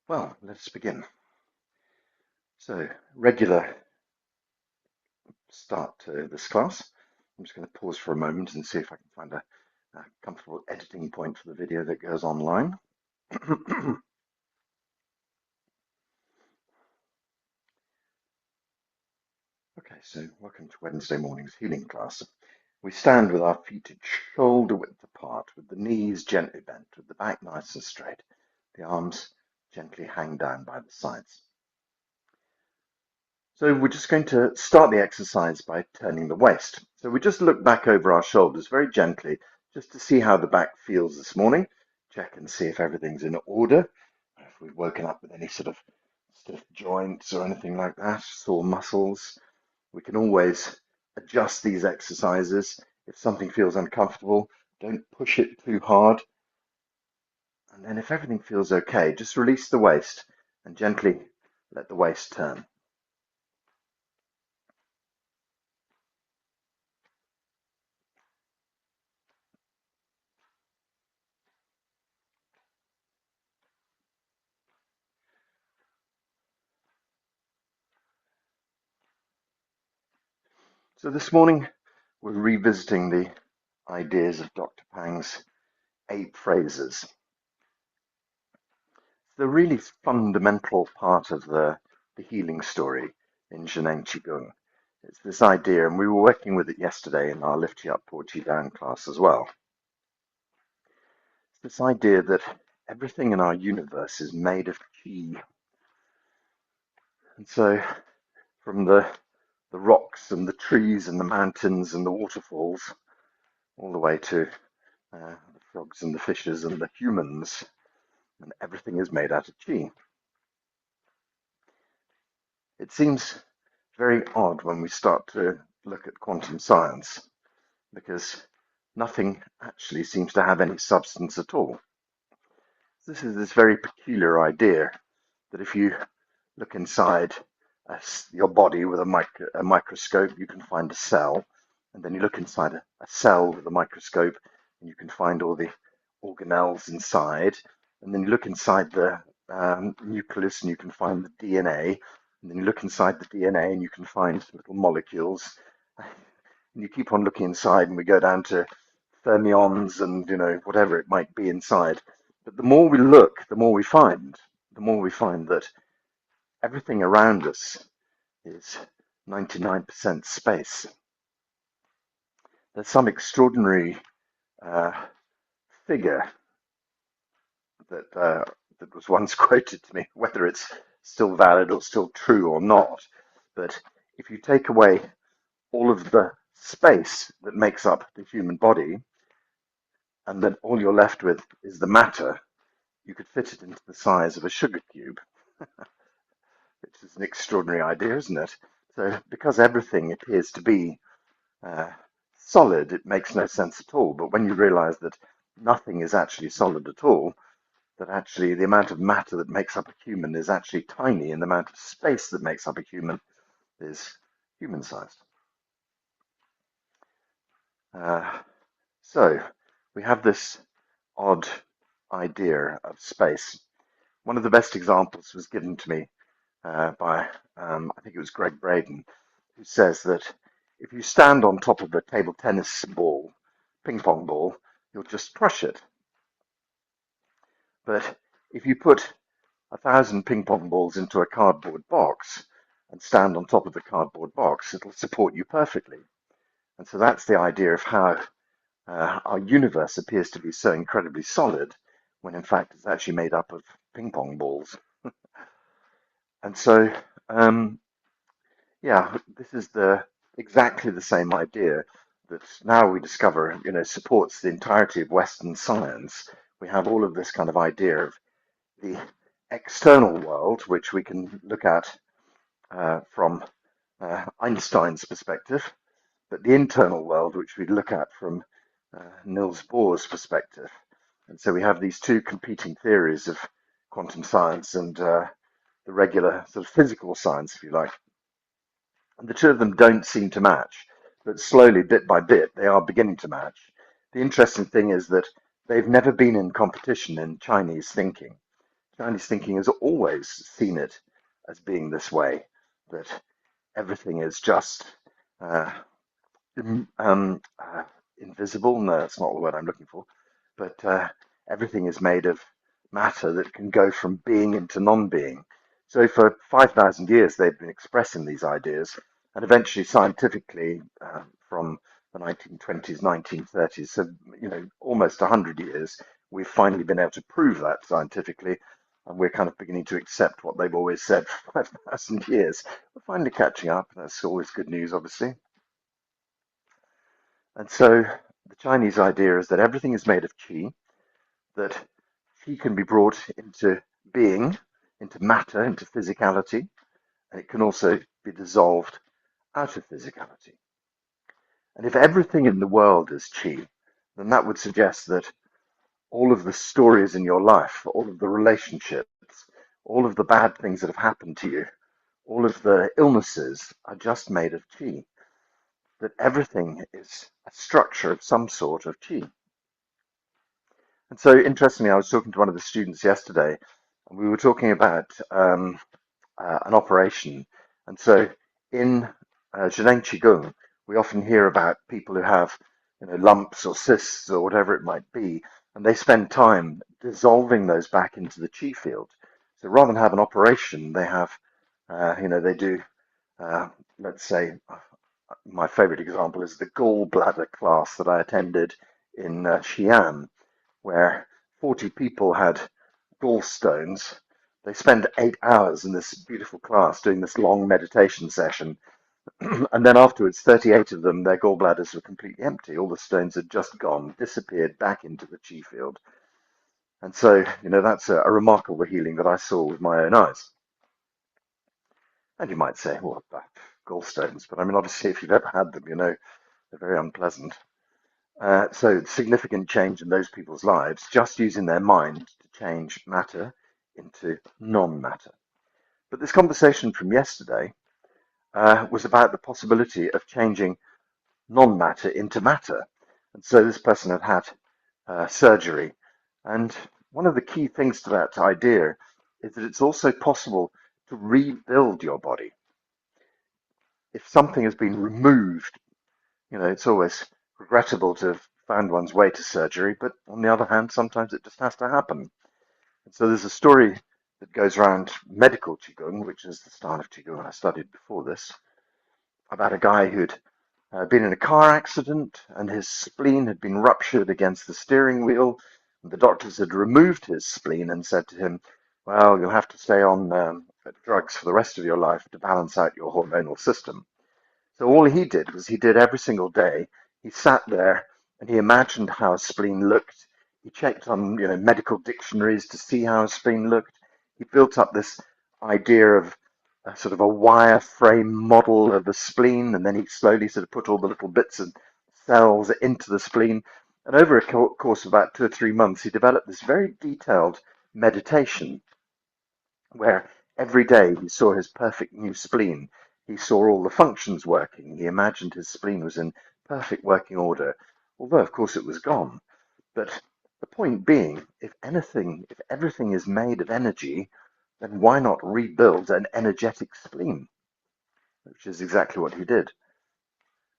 Well, let us begin. So, regular start to this class. I'm just going to pause for a moment and see if I can find a comfortable editing point for the video that goes online. Okay, so welcome to Wednesday morning's healing class. We stand with our feet shoulder width apart, with the knees gently bent, with the back nice and straight. The arms gently hang down by the sides. So we're just going to start the exercise by turning the waist. So we just look back over our shoulders very gently, just to see how the back feels this morning. Check and see if everything's in order. If we've woken up with any sort of stiff joints or anything like that, sore muscles. We can always adjust these exercises. If something feels uncomfortable, don't push it too hard. And then if everything feels okay, just release the waist and gently let the waist turn. So this morning, we're revisiting the ideas of Dr. Pang's 8 phrases. It's the really fundamental part of the healing story in 𝐸𝐴 Qigong. It's this idea, and we were working with it yesterday in our Lift You Up, Put You Down class as well. It's this idea that everything in our universe is made of qi. And so from the rocks and the trees and the mountains and the waterfalls, all the way to the frogs and the fishes and the humans, and everything is made out of qi. It seems very odd when we start to look at quantum science, because nothing actually seems to have any substance at all. This is this very peculiar idea that if you look inside your body with a microscope, you can find a cell, and then you look inside a cell with a microscope, and you can find all the organelles inside, and then you look inside the nucleus, and you can find the DNA, and then you look inside the DNA, and you can find little molecules, and you keep on looking inside, and we go down to fermions and whatever it might be inside. But the more we look, the more we find. The more we find that everything around us is 99% space. There's some extraordinary figure that was once quoted to me, whether it's still valid or still true or not. But if you take away all of the space that makes up the human body, and then all you're left with is the matter, you could fit it into the size of a sugar cube, which is an extraordinary idea, isn't it? So because everything appears to be solid, it makes no sense at all. But when you realize that nothing is actually solid at all, that actually the amount of matter that makes up a human is actually tiny, and the amount of space that makes up a human is human-sized. So we have this odd idea of space. One of the best examples was given to me by, I think it was Greg Braden, who says that if you stand on top of a table tennis ball, ping pong ball, you'll just crush it. But if you put 1,000 ping pong balls into a cardboard box and stand on top of the cardboard box, it'll support you perfectly. And so that's the idea of how our universe appears to be so incredibly solid, when in fact it's actually made up of ping pong balls. And so, yeah, this is exactly the same idea that now we discover, supports the entirety of Western science. We have all of this kind of idea of the external world, which we can look at from Einstein's perspective, but the internal world, which we look at from Niels Bohr's perspective. And so we have these two competing theories of quantum science and the regular sort of physical science, if you like. And the two of them don't seem to match, but slowly, bit by bit, they are beginning to match. The interesting thing is that they've never been in competition in Chinese thinking. Chinese thinking has always seen it as being this way, that everything is just uh, invisible. No, that's not the word I'm looking for. But everything is made of matter that can go from being into non-being. So for 5,000 years, they've been expressing these ideas, and eventually, scientifically, from the 1920s, 1930s, so almost 100 years, we've finally been able to prove that scientifically, and we're kind of beginning to accept what they've always said for 5,000 years. We're finally catching up. That's always good news, obviously. And so the Chinese idea is that everything is made of qi, that qi can be brought into being, into matter, into physicality, and it can also be dissolved out of physicality. And if everything in the world is qi, then that would suggest that all of the stories in your life, all of the relationships, all of the bad things that have happened to you, all of the illnesses are just made of qi, that everything is a structure of some sort of qi. And so, interestingly, I was talking to one of the students yesterday, and we were talking about an operation. And so, in 𝐸𝐴 Qigong, we often hear about people who have, lumps or cysts or whatever it might be, and they spend time dissolving those back into the qi field. So, rather than have an operation, they have, they do, let's say, my favorite example is the gallbladder class that I attended in Xi'an, where 40 people had gallstones. They spend 8 hours in this beautiful class doing this long meditation session. And then afterwards, 38 of them, their gallbladders were completely empty. All the stones had just gone, disappeared back into the chi field. And so, that's a remarkable healing that I saw with my own eyes. And you might say, well, gallstones, but I mean, obviously, if you've ever had them, they're very unpleasant. So significant change in those people's lives, just using their mind to change matter into non-matter. But this conversation from yesterday was about the possibility of changing non-matter into matter. And so this person had had surgery. And one of the key things to that idea is that it's also possible to rebuild your body. If something has been removed, it's always regrettable to have found one's way to surgery, but on the other hand, sometimes it just has to happen. And so there's a story that goes around medical Qigong, which is the style of Qigong I studied before this, about a guy who'd been in a car accident and his spleen had been ruptured against the steering wheel. And the doctors had removed his spleen and said to him, well, you'll have to stay on drugs for the rest of your life to balance out your hormonal system. So all he did was he did every single day. He sat there and he imagined how a spleen looked. He checked on medical dictionaries to see how a spleen looked. He built up this idea of a sort of a wireframe model of a spleen, and then he slowly sort of put all the little bits and cells into the spleen. And over a course of about 2 or 3 months, he developed this very detailed meditation where every day he saw his perfect new spleen. He saw all the functions working. He imagined his spleen was in perfect working order, although of course it was gone. But the point being, if everything is made of energy, then why not rebuild an energetic spleen? Which is exactly what he did.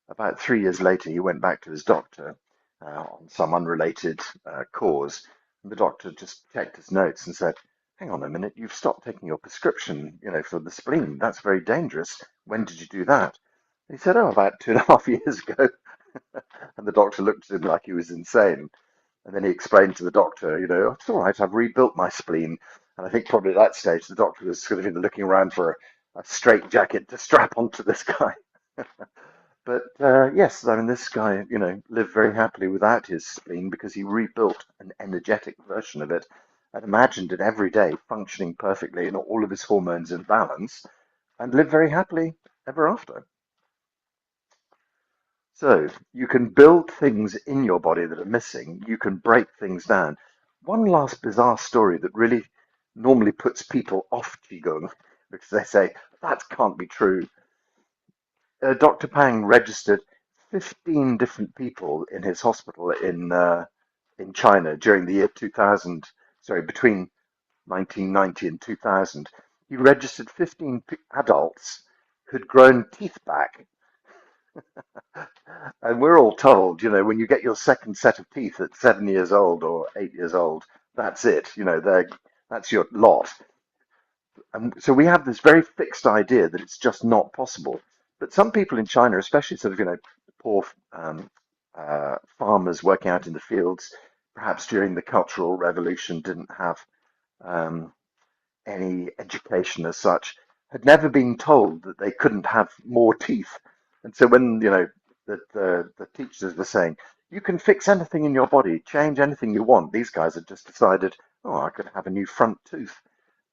About 3 years later, he went back to his doctor on some unrelated cause, and the doctor just checked his notes and said, hang on a minute, you've stopped taking your prescription, for the spleen. That's very dangerous. When did you do that? And he said, oh, about 2.5 years ago. And the doctor looked at him like he was insane. And then he explained to the doctor, it's all right, I've rebuilt my spleen. And I think probably at that stage, the doctor was sort of looking around for a straight jacket to strap onto this guy. But yes, I mean, this guy, lived very happily without his spleen because he rebuilt an energetic version of it and imagined it every day functioning perfectly and all of his hormones in balance and lived very happily ever after. So you can build things in your body that are missing. You can break things down. One last bizarre story that really normally puts people off Qigong because they say, that can't be true. Dr. Pang registered 15 different people in his hospital in China during the year 2000, sorry, between 1990 and 2000, he registered 15 adults who'd grown teeth back. And we're all told, when you get your second set of teeth at 7 years old or 8 years old, that's it. That's your lot. And so we have this very fixed idea that it's just not possible. But some people in China, especially sort of, poor farmers working out in the fields, perhaps during the Cultural Revolution, didn't have um, any education as such, had never been told that they couldn't have more teeth. And so when, the teachers were saying, you can fix anything in your body, change anything you want, these guys had just decided, oh, I could have a new front tooth.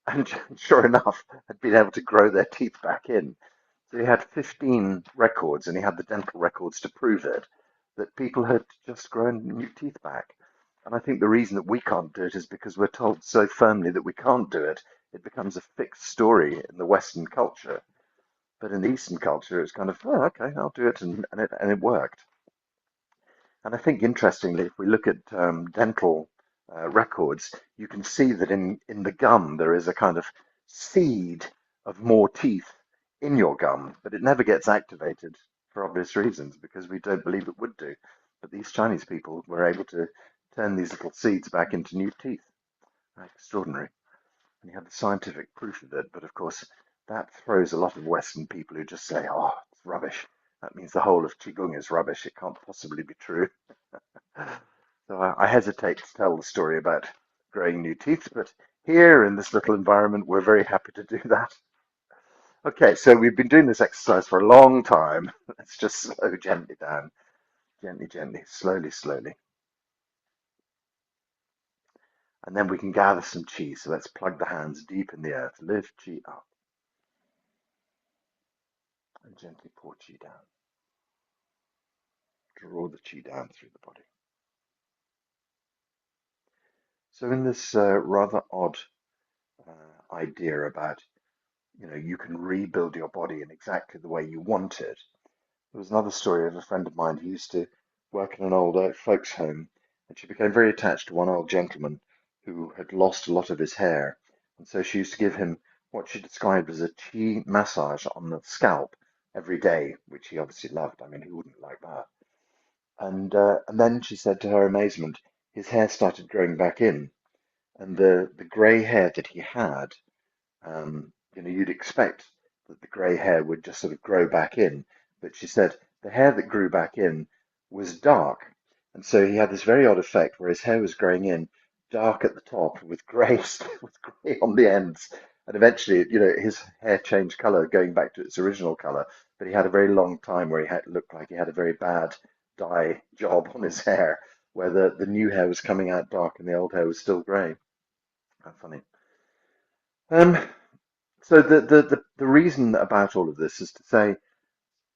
And sure enough, had been able to grow their teeth back in. So he had 15 records, and he had the dental records to prove it, that people had just grown new teeth back. And I think the reason that we can't do it is because we're told so firmly that we can't do it. It becomes a fixed story in the Western culture. But in the Eastern culture, it's kind of, oh, okay, I'll do it, and it worked. And I think, interestingly, if we look at dental records, you can see that in the gum there is a kind of seed of more teeth in your gum, but it never gets activated for obvious reasons because we don't believe it would do. But these Chinese people were able to turn these little seeds back into new teeth. Extraordinary. And you have the scientific proof of it, but of course that throws a lot of Western people who just say, oh, it's rubbish. That means the whole of Qigong is rubbish. It can't possibly be true. So I hesitate to tell the story about growing new teeth, but here in this little environment, we're very happy to do that. Okay, so we've been doing this exercise for a long time. Let's just slow gently down. Gently, gently, slowly, slowly. And then we can gather some qi. So let's plug the hands deep in the earth. Lift qi up. And gently pour qi down. Draw the qi down through the body. So in this rather odd idea about, you can rebuild your body in exactly the way you want it. There was another story of a friend of mine who used to work in an old folks' home, and she became very attached to one old gentleman who had lost a lot of his hair. And so she used to give him what she described as a qi massage on the scalp every day, which he obviously loved. I mean, who wouldn't like that? And then she said to her amazement, his hair started growing back in, and the grey hair that he had, you'd expect that the grey hair would just sort of grow back in, but she said the hair that grew back in was dark, and so he had this very odd effect where his hair was growing in, dark at the top with grey with grey on the ends, and eventually, his hair changed colour, going back to its original colour. But he had a very long time where looked like he had a very bad dye job on his hair, where the new hair was coming out dark and the old hair was still grey. How funny. Um, so the reason about all of this is to say,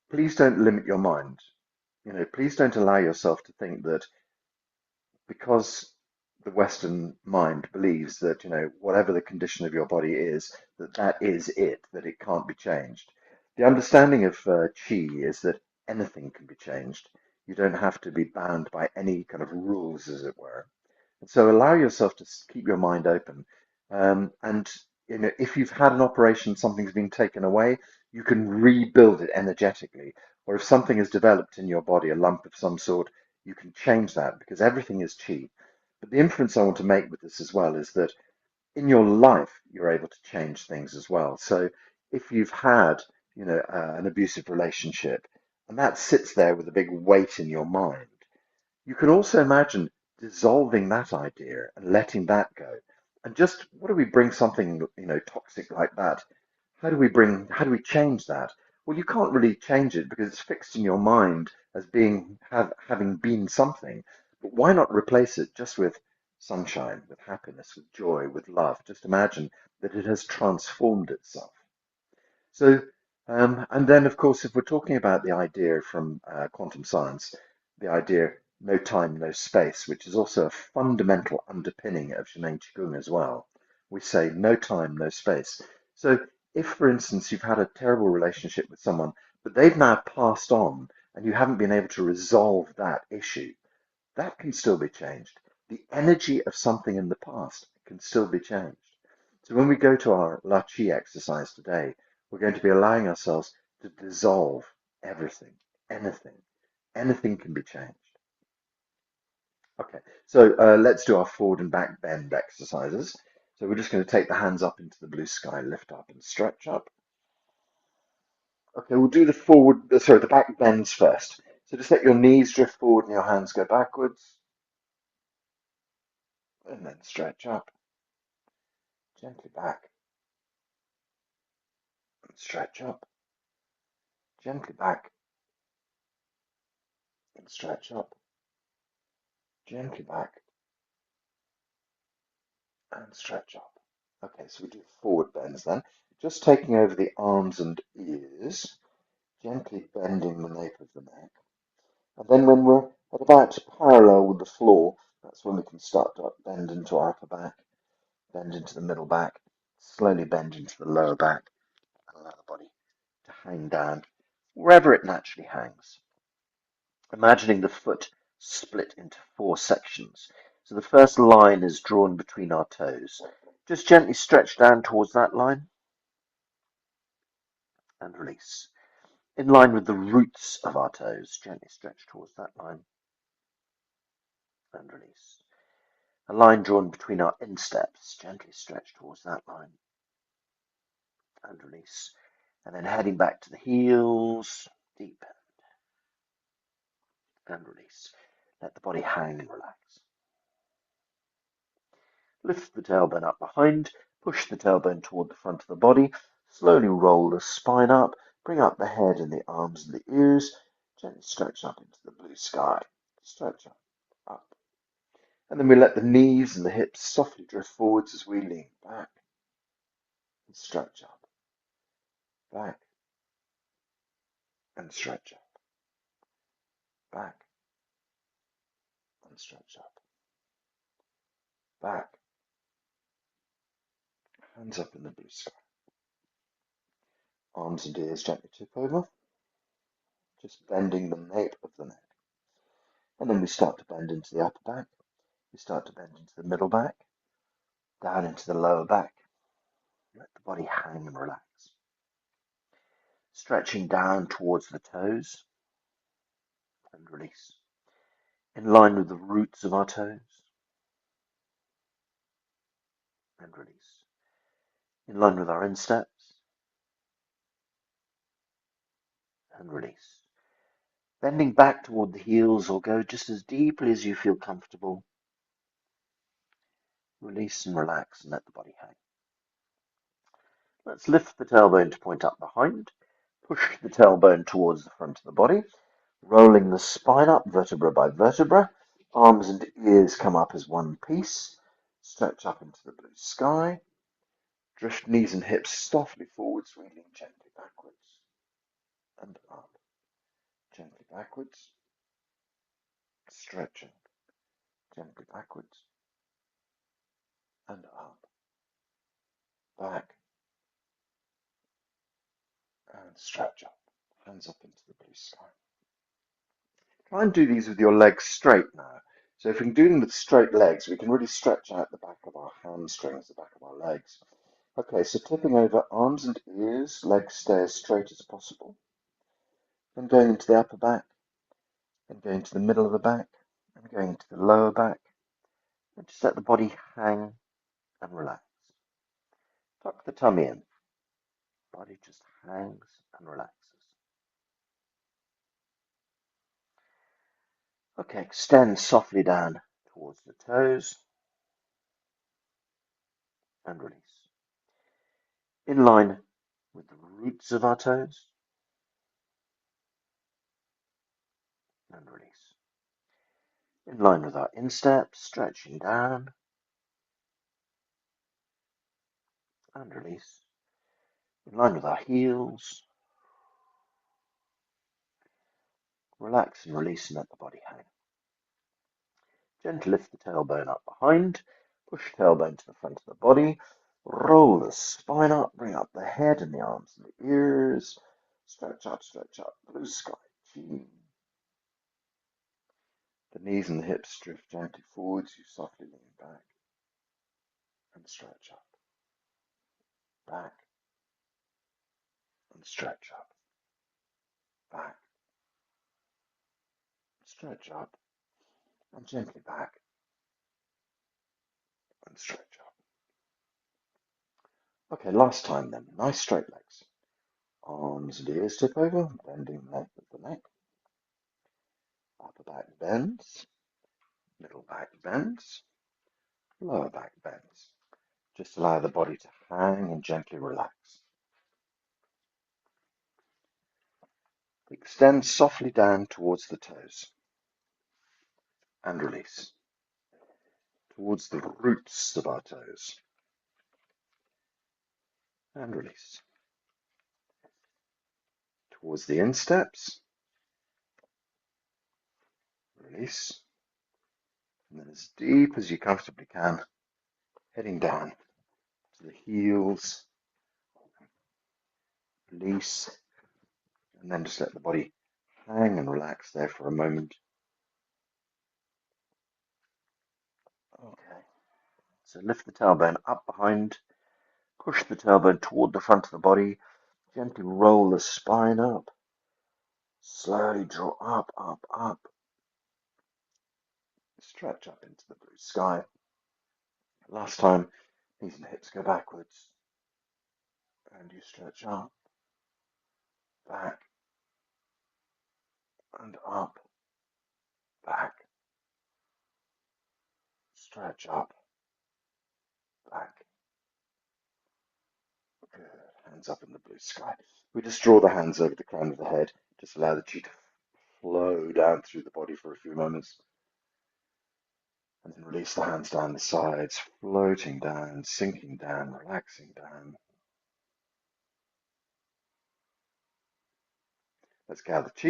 please don't limit your mind. Please don't allow yourself to think that because the Western mind believes that, whatever the condition of your body is, that is it, that it can't be changed. The understanding of qi is that anything can be changed. You don't have to be bound by any kind of rules, as it were. And so allow yourself to keep your mind open. And if you've had an operation, something's been taken away, you can rebuild it energetically. Or if something is developed in your body, a lump of some sort, you can change that because everything is qi. But the inference I want to make with this as well is that in your life, you're able to change things as well. So if you've had, an abusive relationship and that sits there with a big weight in your mind, you can also imagine dissolving that idea and letting that go. And just what do we bring something, toxic like that? How do we change that? Well, you can't really change it because it's fixed in your mind as having been something. But why not replace it just with sunshine, with happiness, with joy, with love? Just imagine that it has transformed itself. So, and then, of course, if we're talking about the idea from quantum science, the idea no time, no space, which is also a fundamental underpinning of 𝐸𝐴 Qigong as well. We say no time, no space. So if, for instance, you've had a terrible relationship with someone, but they've now passed on and you haven't been able to resolve that issue, that can still be changed. The energy of something in the past can still be changed. So when we go to our 𝐻𝐸 exercise today, we're going to be allowing ourselves to dissolve everything, anything can be changed. Okay, so let's do our forward and back bend exercises. So we're just going to take the hands up into the blue sky, lift up and stretch up. Okay, we'll do the back bends first. So just let your knees drift forward and your hands go backwards. And then stretch up, gently back, and stretch up, gently back, and stretch up, gently back, and stretch up. Okay, so we do forward bends then. Just taking over the arms and ears, gently bending the nape of the neck. And then when we're at about parallel with the floor, that's when we can start to bend into our upper back, bend into the middle back, slowly bend into the lower back, and allow the body to hang down wherever it naturally hangs. Imagining the foot split into 4 sections. So the first line is drawn between our toes. Just gently stretch down towards that line and release. In line with the roots of our toes, gently stretch towards that line and release. A line drawn between our insteps, gently stretch towards that line and release. And then heading back to the heels, deep and release. Let the body hang and relax. Lift the tailbone up behind, push the tailbone toward the front of the body, slowly roll the spine up, bring up the head and the arms and the ears, gently stretch up into the blue sky. Stretch up. And then we let the knees and the hips softly drift forwards as we lean back and stretch up, back and stretch up, back and stretch up, back, hands up in the blue sky. Arms and ears gently tip over, just bending the nape of the neck. And then we start to bend into the upper back. We start to bend into the middle back, down into the lower back. Let the body hang and relax. Stretching down towards the toes and release. In line with the roots of our toes and release. In line with our insteps and release. Bending back toward the heels or go just as deeply as you feel comfortable. Release and relax and let the body hang. Let's lift the tailbone to point up behind. Push the tailbone towards the front of the body. Rolling the spine up vertebra by vertebra. Arms and ears come up as one piece. Stretch up into the blue sky. Drift knees and hips softly forwards, leaning gently backwards and up. Gently backwards. Stretching. Gently backwards and up. Back and stretch up. Hands up into the blue sky. Try and do these with your legs straight now. So if we can do them with straight legs, we can really stretch out the back of our hamstrings, the back of our legs. Okay, so tipping over arms and ears, legs stay as straight as possible. Then going into the upper back, then going to the middle of the back, and going to the lower back. And just let the body hang and relax. Tuck the tummy in. Body just hangs and relaxes. Okay, extend softly down towards the toes and release. In line with the roots of our toes and release. In line with our instep, stretching down and release. In line with our heels, relax and release and let the body hang. Gently lift the tailbone up behind, push tailbone to the front of the body, roll the spine up, bring up the head and the arms and the ears, stretch up, blue sky, G. The knees and the hips drift gently forwards, you softly lean back and stretch up. back, and stretch up, back, stretch up, and gently back, and stretch up. Okay, last time then. Nice straight legs. Arms and ears tip over, bending the length of the neck. Upper back bends, middle back bends, lower back bends. Just allow the body to hang and gently relax. Extend softly down towards the toes and release. Towards the roots of our toes and release. Towards the insteps, release. And then as deep as you comfortably can, heading down to the heels, release, and then just let the body hang and relax there for a moment. Okay, so lift the tailbone up behind, push the tailbone toward the front of the body, gently roll the spine up, slowly draw up, up, up, stretch up into the blue sky. Last time, knees and hips go backwards, and you stretch up, back, and up, back, stretch up, back. Good. Hands up in the blue sky. We just draw the hands over the crown of the head. Just allow the chi to flow down through the body for a few moments. And then release the hands down the sides, floating down, sinking down, relaxing down. Let's gather chi.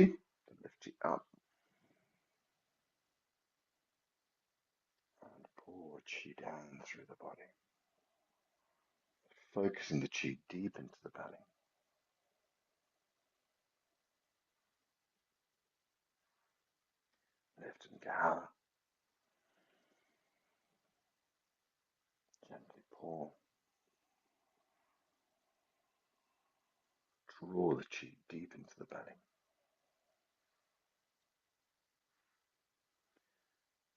Lift chi up. And pour chi down through the body. Focusing the chi deep into the belly. Lift and gather. Gently pour. Draw the chi deep into the belly.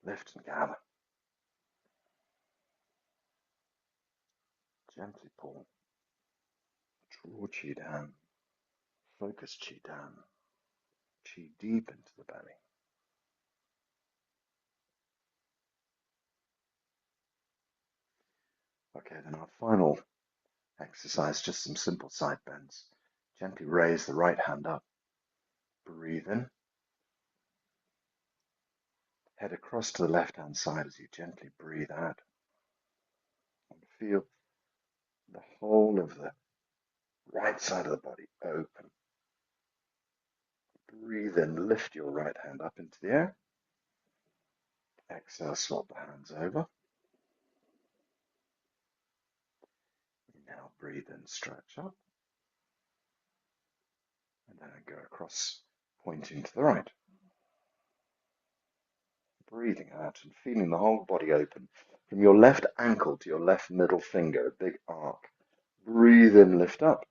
Lift and gather. Gently pull. Draw chi down. Focus chi down. Chi deep into the belly. Okay, then our final exercise, just some simple side bends. Gently raise the right hand up. Breathe in. Head across to the left-hand side as you gently breathe out. And feel the whole of the right side of the body open. Breathe in, lift your right hand up into the air. Exhale, swap the hands over. Now breathe in, stretch up. And then go across, pointing to the right. Breathing out and feeling the whole body open. From your left ankle to your left middle finger, a big arc. Breathe in, lift up.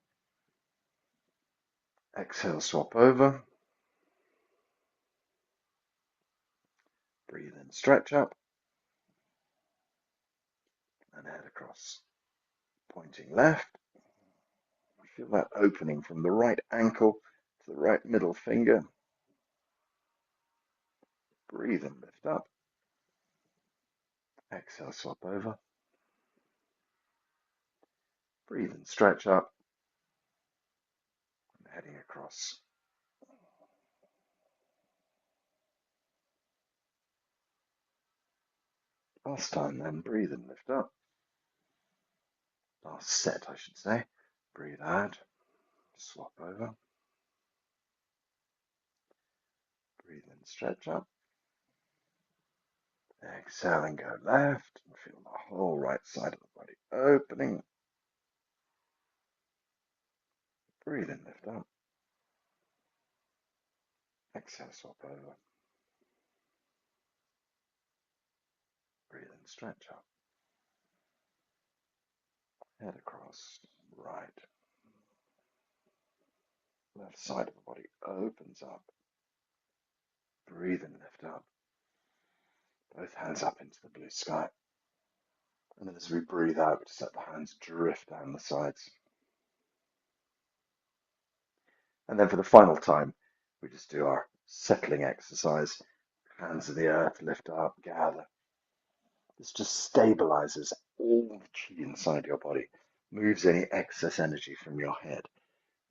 Exhale, swap over. Breathe in, stretch up. And head across, pointing left. Feel that opening from the right ankle to the right middle finger. Breathe in, lift up. Exhale, swap over. Breathe in, stretch up. And heading across. Last time then, breathe in, lift up. Last set, I should say. Breathe out, swap over. Breathe in, stretch up. Exhale and go left, and feel the whole right side of the body opening. Breathe in, lift up. Exhale, swap over. Breathe in, stretch up. Head across, right. Left side of the body opens up. Breathe and lift up. Both hands up into the blue sky. And then as we breathe out, we just let the hands drift down the sides. And then for the final time, we just do our settling exercise. Hands in the earth, lift up, gather. This just stabilizes all the chi inside your body, moves any excess energy from your head,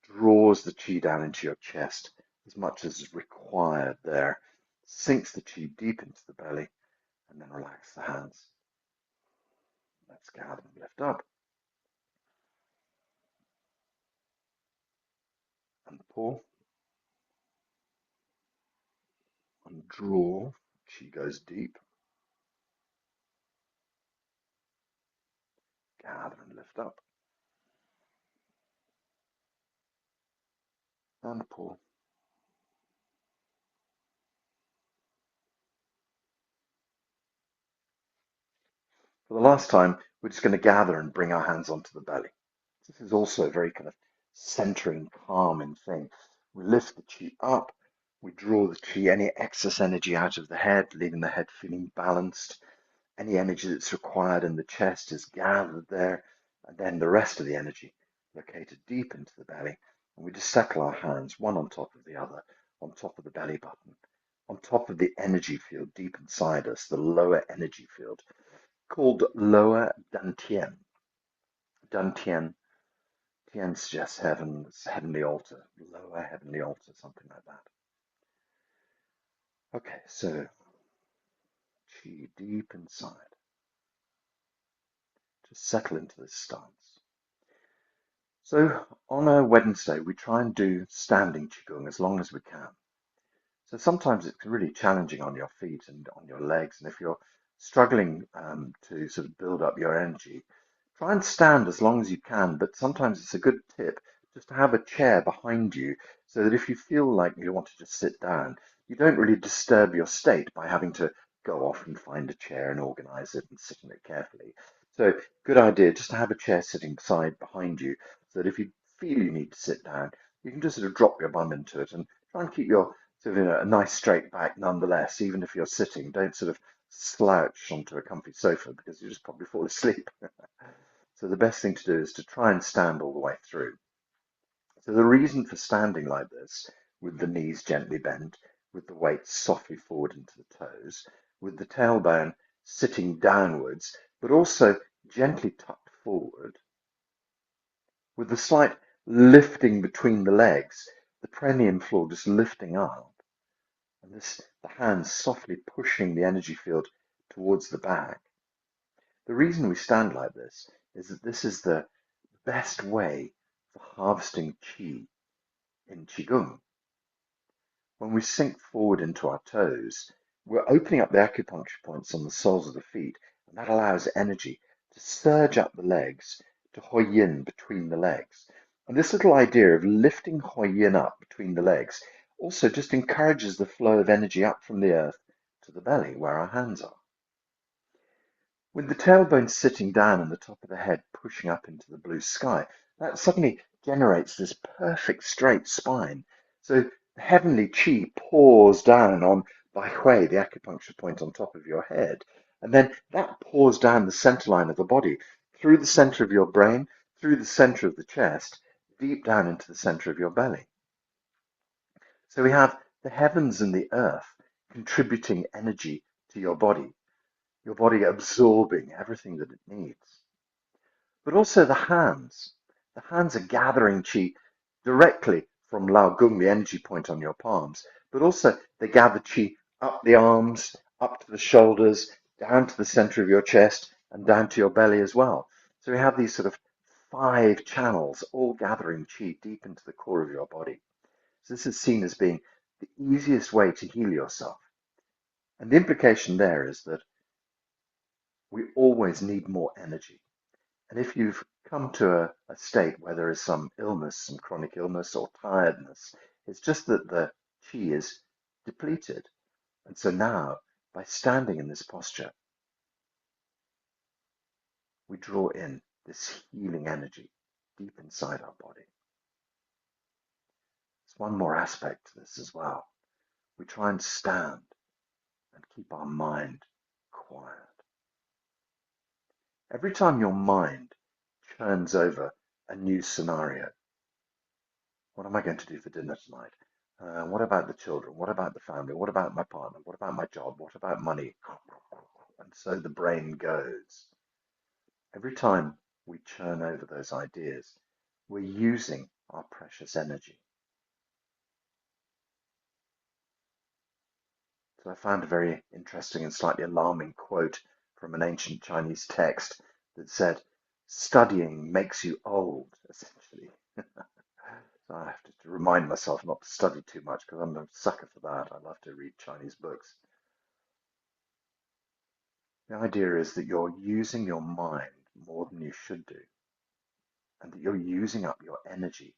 draws the chi down into your chest as much as is required there, sinks the chi deep into the belly, and then relax the hands. Let's gather and lift up. And pull. And draw. Chi goes deep. Gather and lift up. And pull. For the last time, we're just going to gather and bring our hands onto the belly. This is also a very kind of centering, calming thing. We lift the chi up, we draw the chi, any excess energy out of the head, leaving the head feeling balanced. Any energy that's required in the chest is gathered there, and then the rest of the energy located deep into the belly. And we just settle our hands, one on top of the other, on top of the belly button, on top of the energy field deep inside us, the lower energy field, called lower dantian. Dantian, Tian suggests heaven, heavenly altar, lower heavenly altar, something like that. Okay, so chi deep inside. Just settle into this stance. So on a Wednesday, we try and do standing Qigong as long as we can. So sometimes it's really challenging on your feet and on your legs. And if you're struggling to sort of build up your energy, try and stand as long as you can. But sometimes it's a good tip just to have a chair behind you so that if you feel like you want to just sit down, you don't really disturb your state by having to go off and find a chair and organize it and sit in it carefully. So good idea just to have a chair sitting behind you so that if you feel you need to sit down, you can just sort of drop your bum into it and try and keep your sort of a nice straight back nonetheless, even if you're sitting. Don't sort of slouch onto a comfy sofa because you just probably fall asleep. So the best thing to do is to try and stand all the way through. So the reason for standing like this, with the knees gently bent, with the weight softly forward into the toes, with the tailbone sitting downwards, but also gently tucked forward, with the slight lifting between the legs, the perineum floor just lifting up, and the hands softly pushing the energy field towards the back. The reason we stand like this is that this is the best way for harvesting qi in Qigong. When we sink forward into our toes, we're opening up the acupuncture points on the soles of the feet, and that allows energy to surge up the legs to Huoyin between the legs. And this little idea of lifting Huoyin up between the legs also just encourages the flow of energy up from the earth to the belly where our hands are. With the tailbone sitting down and the top of the head pushing up into the blue sky, that suddenly generates this perfect straight spine. So the heavenly chi pours down on Bai Hui, the acupuncture point on top of your head, and then that pours down the center line of the body, through the center of your brain, through the center of the chest, deep down into the center of your belly. So we have the heavens and the earth contributing energy to your body absorbing everything that it needs. But also the hands. The hands are gathering qi directly from Lao Gung, the energy point on your palms, but also they gather qi up the arms, up to the shoulders, down to the center of your chest, and down to your belly as well. So we have these sort of 5 channels all gathering qi deep into the core of your body. So this is seen as being the easiest way to heal yourself. And the implication there is that we always need more energy. And if you've come to a state where there is some illness, some chronic illness or tiredness, it's just that the qi is depleted. And so now, by standing in this posture, we draw in this healing energy deep inside our body. There's one more aspect to this as well. We try and stand and keep our mind quiet. Every time your mind churns over a new scenario, what am I going to do for dinner tonight? What about the children? What about the family? What about my partner? What about my job? What about money? And so the brain goes. Every time we churn over those ideas, we're using our precious energy. So I found a very interesting and slightly alarming quote from an ancient Chinese text that said, studying makes you old, essentially. So I have to remind myself not to study too much because I'm a sucker for that. I love to read Chinese books. The idea is that you're using your mind more than you should do, and that you're using up your energy.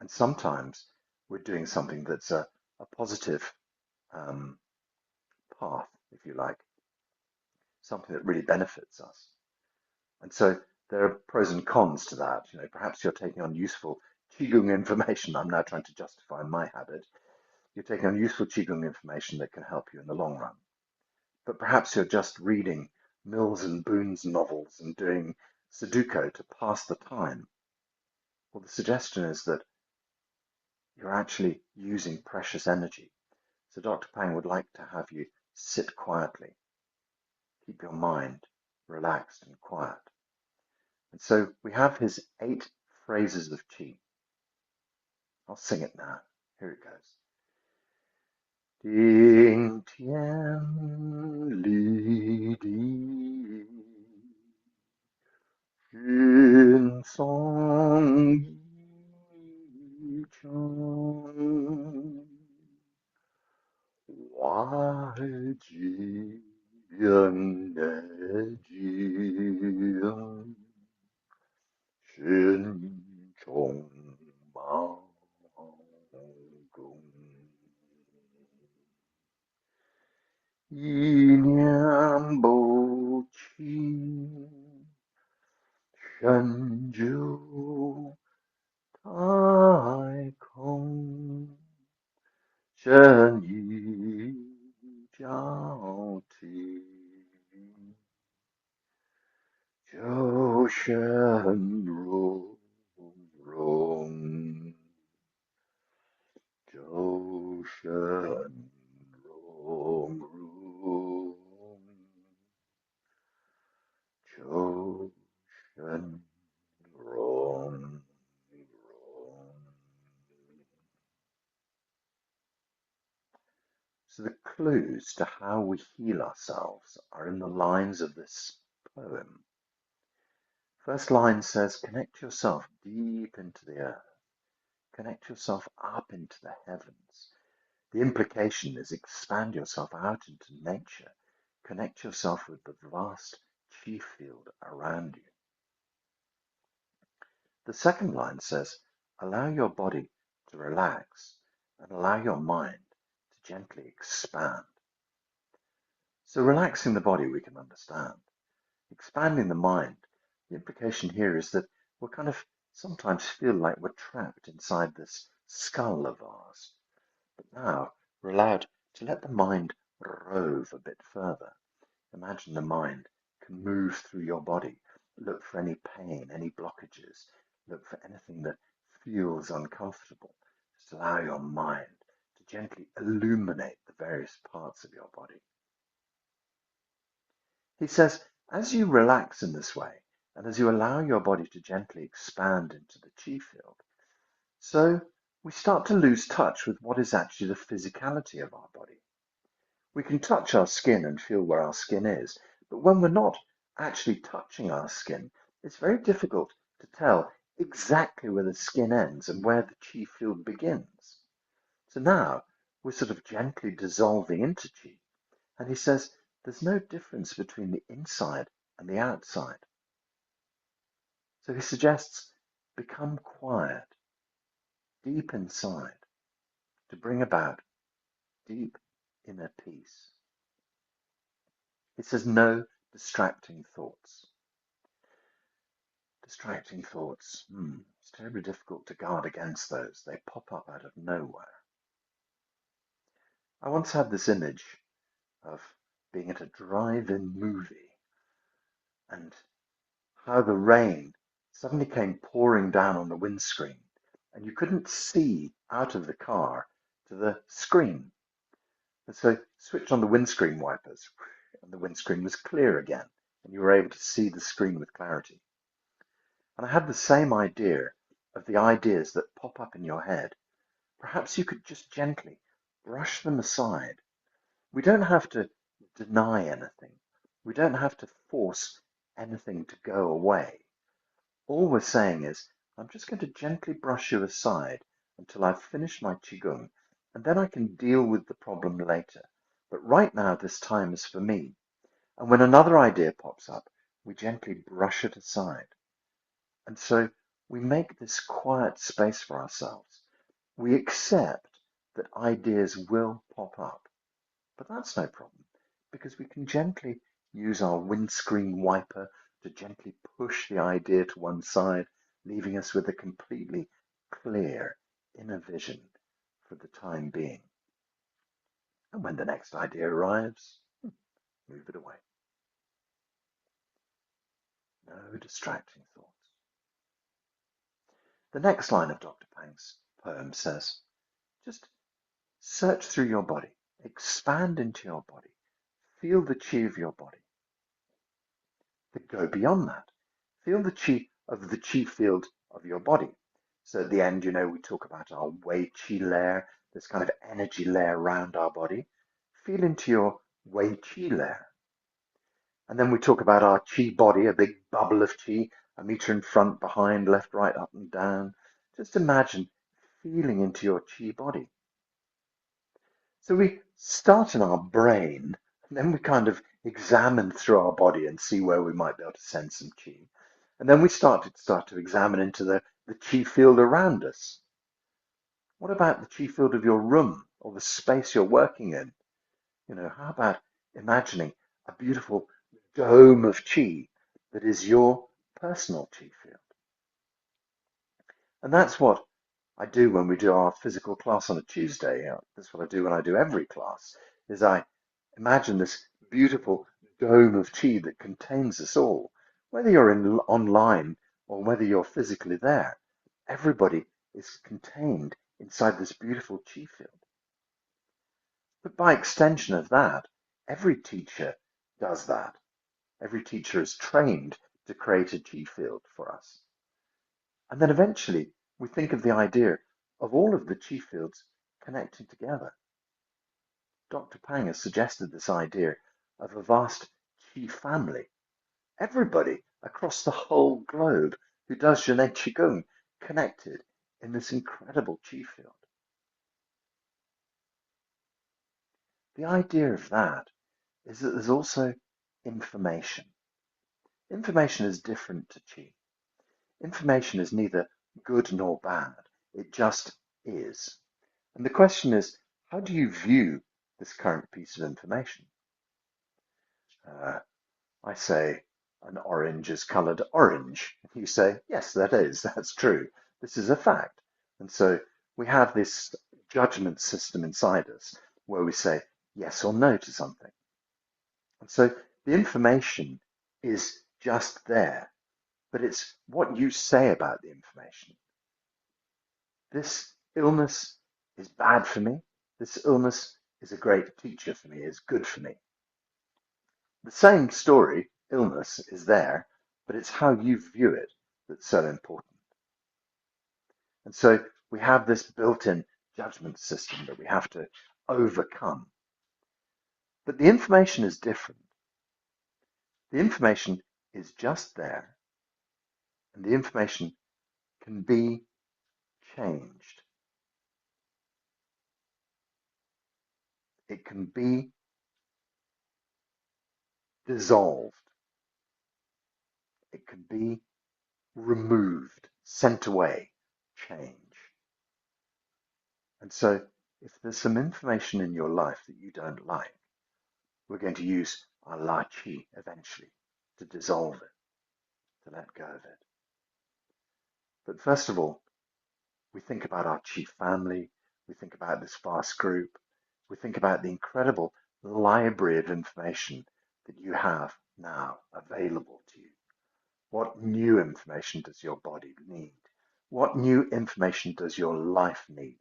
And sometimes we're doing something that's a positive path, if you like, something that really benefits us. And so there are pros and cons to that. Perhaps you're taking on useful Qigong information. I'm now trying to justify my habit. You're taking on useful Qigong information that can help you in the long run. But perhaps you're just reading Mills and Boon's novels and doing Sudoku to pass the time. Well, the suggestion is that you're actually using precious energy. So Dr. Pang would like to have you sit quietly, keep your mind relaxed and quiet. And so we have his 8 phrases of qi. I'll sing it now. Here it goes. Ding tian li di, jun song yi chang, wai ji yan ne ji, shen chong ma gong, yi nian bo qi, shen zhu tai kong, shen yi jiao ti, jiu shen rong rong, jiu shen rong rong, jiu shen rong rong. So the clues to how we heal ourselves are in the lines of this poem. First line says, connect yourself deep into the earth. Connect yourself up into the heavens. The implication is expand yourself out into nature. Connect yourself with the vast chi field around you. The second line says, allow your body to relax and allow your mind to gently expand. So relaxing the body we can understand. Expanding the mind, the implication here is that we're kind of sometimes feel like we're trapped inside this skull of ours. But now we're allowed to let the mind rove a bit further. Imagine the mind can move through your body, look for any pain, any blockages, look for anything that feels uncomfortable. Just allow your mind to gently illuminate the various parts of your body. He says, as you relax in this way, and as you allow your body to gently expand into the chi field, so we start to lose touch with what is actually the physicality of our body. We can touch our skin and feel where our skin is, but when we're not actually touching our skin, it's very difficult to tell exactly where the skin ends and where the chi field begins. So now we're sort of gently dissolving into chi. And he says, there's no difference between the inside and the outside. So he suggests, become quiet, deep inside, to bring about deep inner peace. He says, no distracting thoughts. Distracting thoughts. It's terribly difficult to guard against those. They pop up out of nowhere. I once had this image of being at a drive-in movie and how the rain suddenly came pouring down on the windscreen and you couldn't see out of the car to the screen. And so switched on the windscreen wipers and the windscreen was clear again and you were able to see the screen with clarity. And I had the same idea of the ideas that pop up in your head. Perhaps you could just gently brush them aside. We don't have to deny anything. We don't have to force anything to go away. All we're saying is, I'm just going to gently brush you aside until I've finished my Qigong, and then I can deal with the problem later. But right now, this time is for me. And when another idea pops up, we gently brush it aside. And so we make this quiet space for ourselves. We accept that ideas will pop up. But that's no problem, because we can gently use our windscreen wiper to gently push the idea to one side, leaving us with a completely clear inner vision for the time being. And when the next idea arrives, move it away. No distracting thoughts. The next line of Dr. Pang's poem says, just search through your body, expand into your body, feel the qi of your body. But go beyond that. Feel the qi of the qi field of your body. So at the end, we talk about our Wei Qi layer, this kind of energy layer around our body. Feel into your Wei Qi layer. And then we talk about our qi body, a big bubble of qi, a meter in front, behind, left, right, up and down. Just imagine feeling into your qi body. So we start in our brain, and then we kind of examine through our body and see where we might be able to send some qi. And then we start to examine into the qi field around us. What about the qi field of your room or the space you're working in? How about imagining a beautiful dome of qi that is your personal qi field? And that's what I do when we do our physical class on a Tuesday. That's what I do when I do every class, is I imagine this beautiful dome of qi that contains us all. Whether you're online or whether you're physically there, everybody is contained inside this beautiful qi field. But by extension of that, every teacher does that. Every teacher is trained to create a qi field for us. And then eventually we think of the idea of all of the qi fields connecting together. Dr. Pang has suggested this idea of a vast qi family. Everybody across the whole globe who does Zhené Qigong connected in this incredible qi field. The idea of that is that there's also information. Information is different to qi. Information is neither good nor bad. It just is. And the question is, how do you view this current piece of information? I say an orange is coloured orange. You say, yes, that's true. This is a fact. And so we have this judgment system inside us where we say yes or no to something. And so the information is just there, but it's what you say about the information. This illness is bad for me. This illness is a great teacher for me, is good for me. The same story, illness, is there, but it's how you view it that's so important. And so we have this built-in judgment system that we have to overcome. But the information is different. The information is just there, and the information can be changed. It can be dissolved. It can be removed, sent away, change. And so if there's some information in your life that you don't like, we're going to use our La Qi eventually to dissolve it, to let go of it. But first of all, we think about our chief family, we think about this vast group, we think about the incredible library of information that you have now available to you. What new information does your body need? What new information does your life need?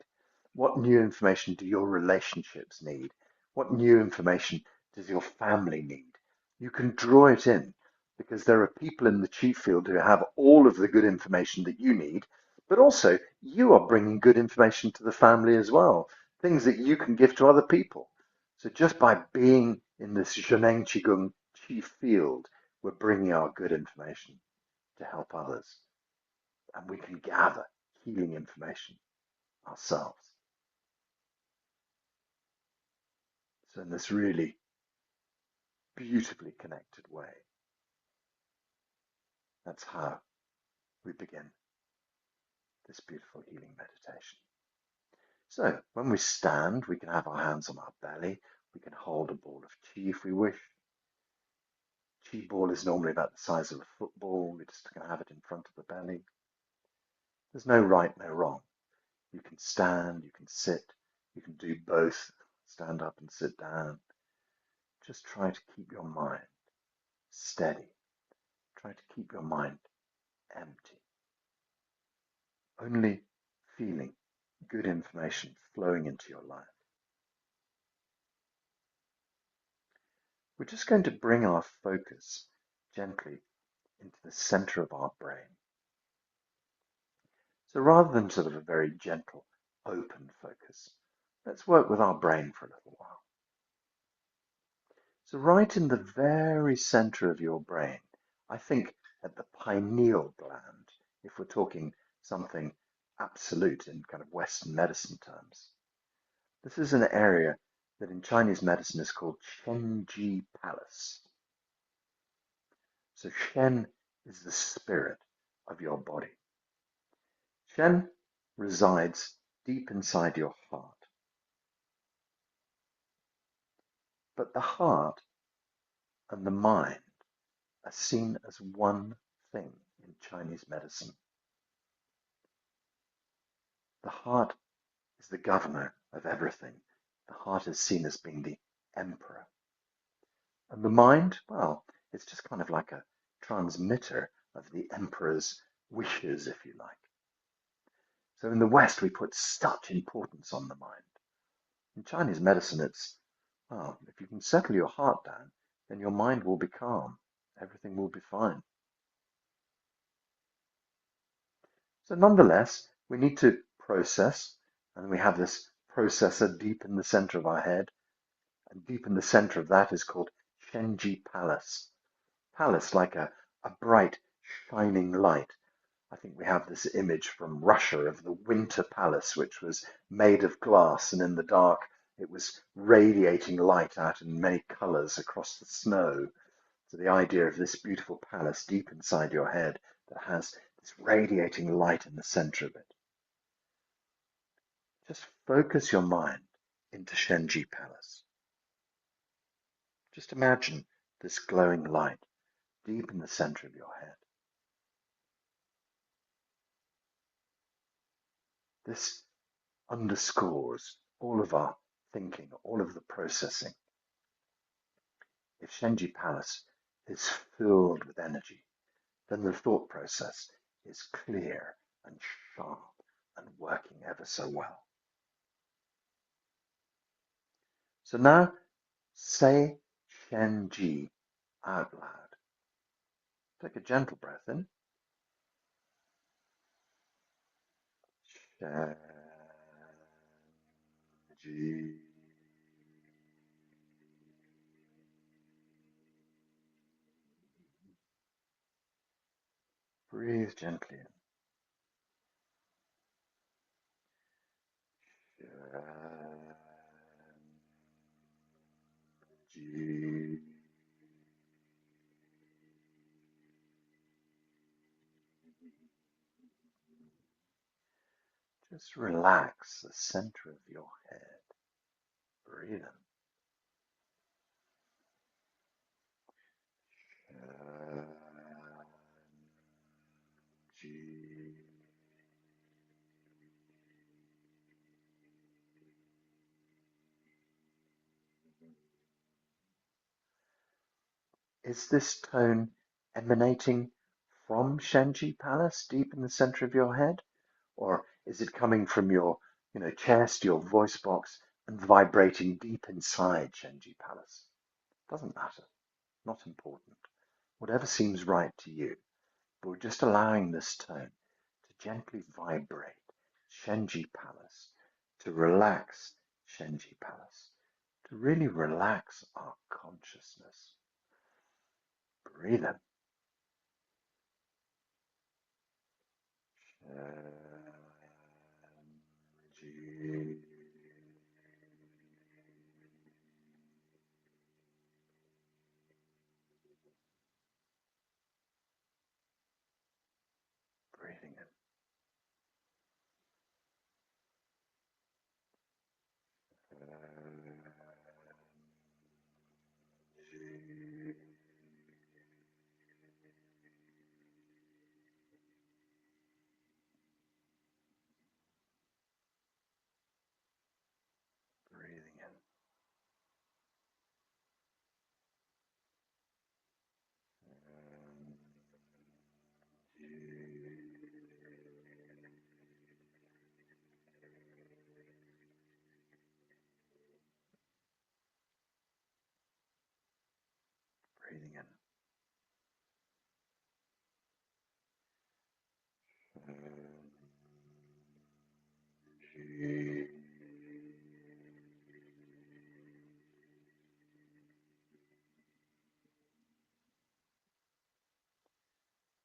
What new information do your relationships need? What new information does your family need? You can draw it in because there are people in the chief field who have all of the good information that you need, but also you are bringing good information to the family as well, things that you can give to other people. So just by being in this Zheneng Qigong chief field, we're bringing our good information to help others, and we can gather healing information ourselves. So in this really beautifully connected way, that's how we begin this beautiful healing meditation. So when we stand, we can have our hands on our belly. We can hold a ball of qi if we wish. Qi ball is normally about the size of a football. We're just going to have it in front of the belly. There's no right, no wrong. You can stand, you can sit, you can do both, stand up and sit down. Just try to keep your mind steady. Try to keep your mind empty. Only feeling good information flowing into your life. We're just going to bring our focus gently into the center of our brain. So rather than sort of a very gentle, open focus, let's work with our brain for a little while. So right in the very center of your brain, I think at the pineal gland, if we're talking something absolute in kind of Western medicine terms. This is an area that in Chinese medicine is called Shenji Palace. So Shen is the spirit of your body. Shen resides deep inside your heart. But the heart and the mind are seen as one thing in Chinese medicine. The heart is the governor of everything. The heart is seen as being the emperor. And the mind, well, it's just kind of like a transmitter of the emperor's wishes, if you like. So in the West, we put such importance on the mind. In Chinese medicine, it's, well, if you can settle your heart down, then your mind will be calm. Everything will be fine. So nonetheless, we need to process, and we have this processor deep in the center of our head, and deep in the center of that is called Shenji Palace. Palace, like a bright, shining light. I think we have this image from Russia of the Winter Palace, which was made of glass, and in the dark it was radiating light out in many colors across the snow. So the idea of this beautiful palace deep inside your head that has this radiating light in the center of it. Just focus your mind into Shenji Palace. Just imagine this glowing light deep in the center of your head. This underscores all of our thinking, all of the processing. If Shenji Palace is filled with energy, then the thought process is clear and sharp and working ever so well. So now say Shenji out loud. Take a gentle breath in. Shenji. Breathe gently in. Shenji. Just relax the center of your head. Breathe in. Shenji. Is this tone emanating from 𝐸𝐴𝐺𝐸 Palace, deep in the center of your head? Or is it coming from your chest, your voice box, and vibrating deep inside 𝐸𝐴𝐺𝐸 Palace? Doesn't matter. Not important. Whatever seems right to you. But we're just allowing this tone to gently vibrate 𝐸𝐴𝐺𝐸 Palace, to relax 𝐸𝐴𝐺𝐸 Palace, to really relax our consciousness. Breathe in. 𝐸𝐴𝐺𝐸. Breathing in. Breathing in. Breathing in.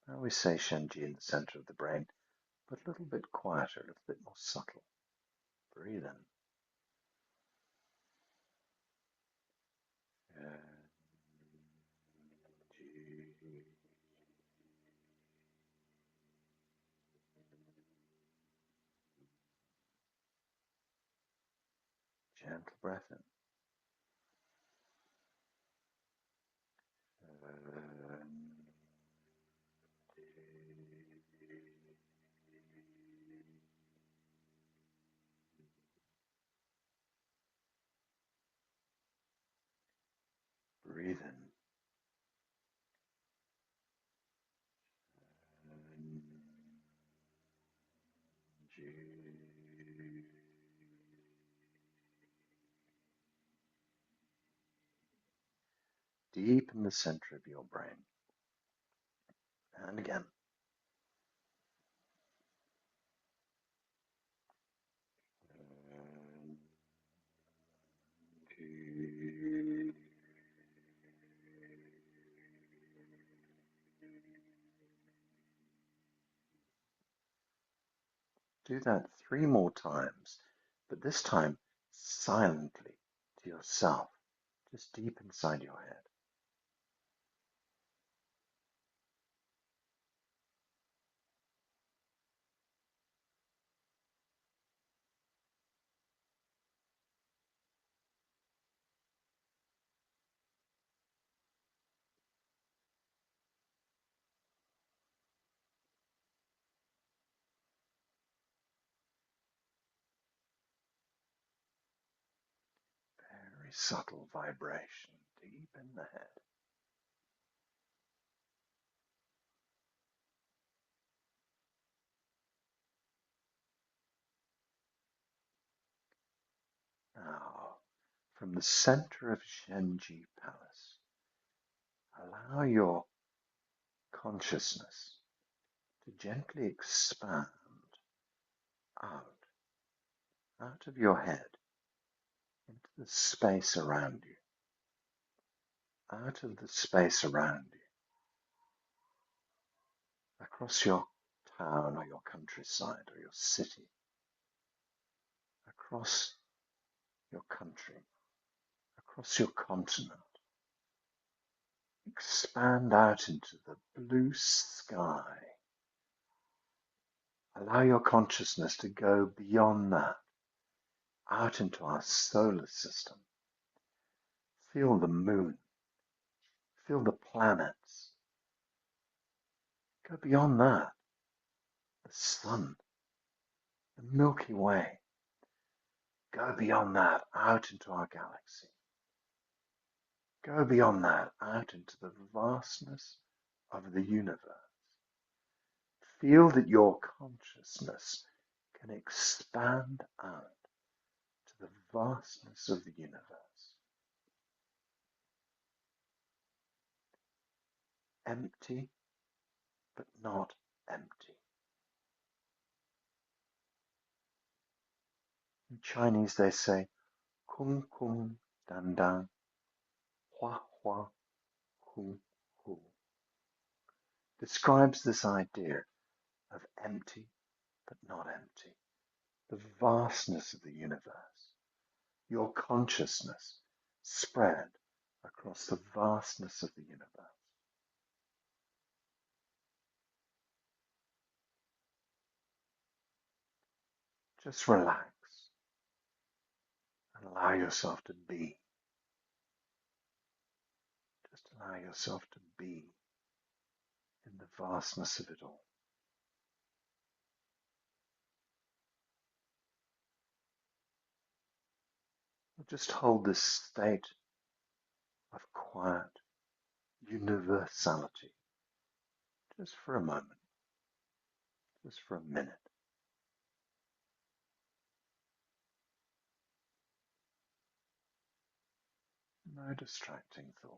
I always say 𝐸𝐴𝐺𝐸 in the center of the brain, but a little bit quieter, a little bit more subtle. Breathe in. Gentle breath in. Breathe in. Deep in the center of your brain. And again. Do that 3 more times, but this time silently to yourself, just deep inside your head. Very subtle vibration deep in the head. Now, from the center of 𝐸𝐴𝐺𝐸 Palace, allow your consciousness to gently expand out of your head into the space around you, out of the space around you, across your town or your countryside or your city, across your country, across your continent. Expand out into the blue sky. Allow your consciousness to go beyond that, out into our solar system. Feel the moon. Feel the planets. Go beyond that. The sun. The Milky Way. Go beyond that, out into our galaxy. Go beyond that, out into the vastness of the universe. Feel that your consciousness can expand out to the vastness of the universe. Empty, but not empty. In Chinese they say, kung kung dan dan, hua hua hu hu. Describes this idea of empty, but not empty. The vastness of the universe. Your consciousness spread across the vastness of the universe. Just relax and allow yourself to be. Just allow yourself to be in the vastness of it all. Just hold this state of quiet universality just for a moment, just for a minute. No distracting thoughts.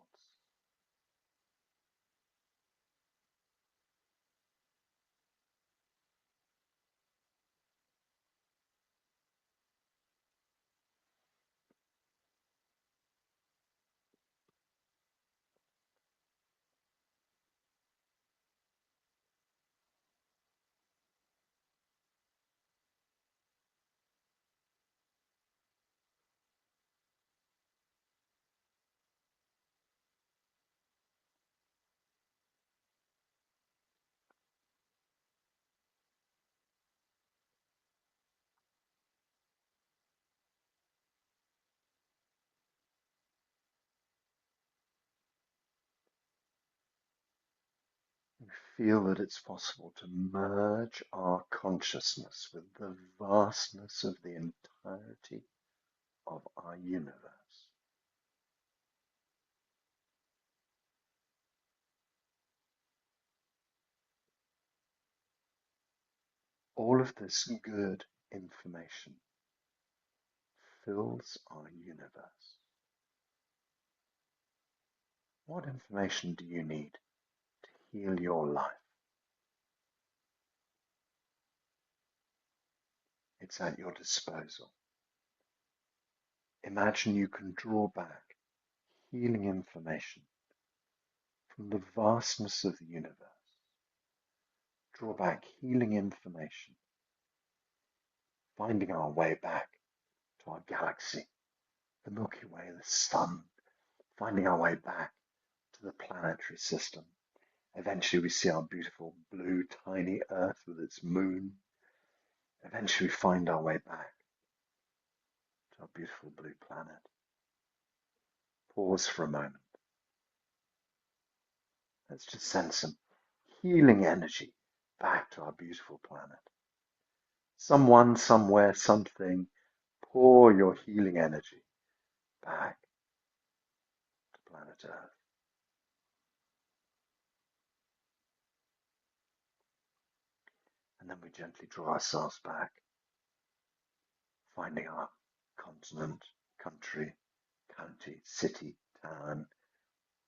We feel that it's possible to merge our consciousness with the vastness of the entirety of our universe. All of this good information fills our universe. What information do you need to heal your life? It's at your disposal. Imagine you can draw back healing information from the vastness of the universe. Draw back healing information, finding our way back to our galaxy, the Milky Way, the sun, finding our way back to the planetary system. Eventually we see our beautiful blue tiny Earth with its moon. Eventually we find our way back to our beautiful blue planet. Pause for a moment. Let's just send some healing energy back to our beautiful planet. Someone, somewhere, something, pour your healing energy back to planet Earth. And then we gently draw ourselves back, finding our continent, country, county, city, town,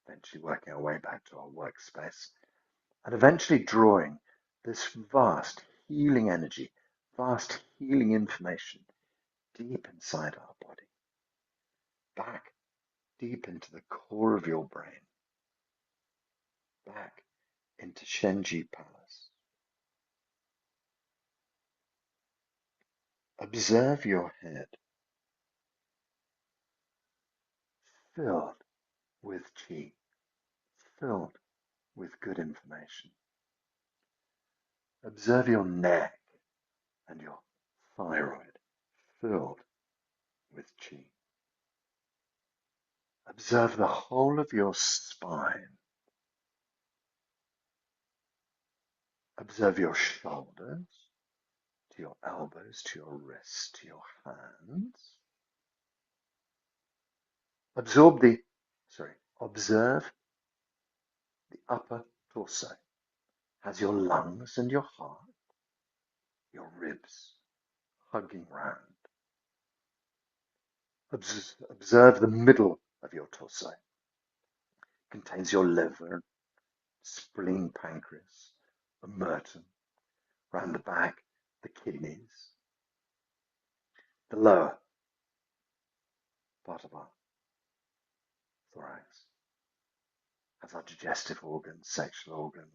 eventually working our way back to our workspace, and eventually drawing this vast healing energy, vast healing information deep inside our body, back deep into the core of your brain, back into Shenji Palace. Observe your head filled with qi, filled with good information. Observe your neck and your thyroid filled with qi. Observe the whole of your spine. Observe your shoulders, to your elbows, to your wrists, to your hands. Absorb the, Observe the upper torso. Has your lungs and your heart, your ribs hugging round. Observe the middle of your torso. Contains your liver, spleen, pancreas, the merton. Round the back, the kidneys. The lower part of our thorax has our digestive organs, sexual organs,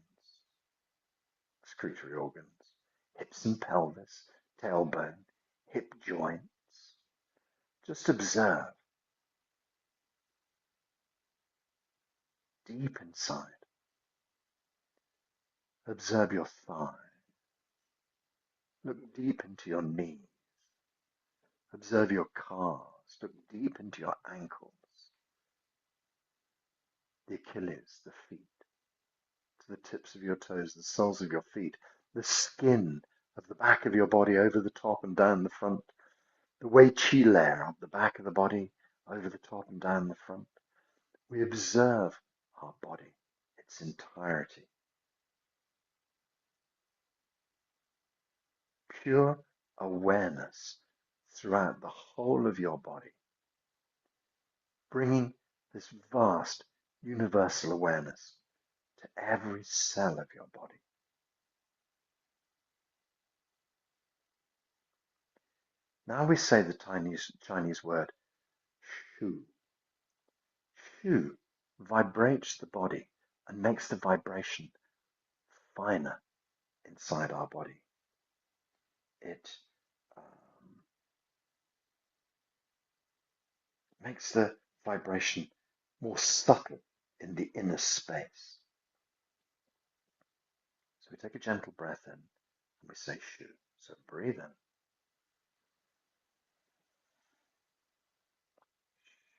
excretory organs, hips and pelvis, tailbone, hip joints. Just observe deep inside. Observe your thighs. Look deep into your knees. Observe your calves. Look deep into your ankles, the Achilles, the feet, to the tips of your toes, the soles of your feet, the skin of the back of your body over the top and down the front, the 𝐬𝐞𝐥𝐟 layer of the back of the body over the top and down the front. We observe our body, its entirety. Pure awareness throughout the whole of your body, bringing this vast universal awareness to every cell of your body. Now we say the Chinese word shu. Shu vibrates the body and makes the vibration finer inside our body. It makes the vibration more subtle in the inner space. So we take a gentle breath in and we say shu. So breathe in.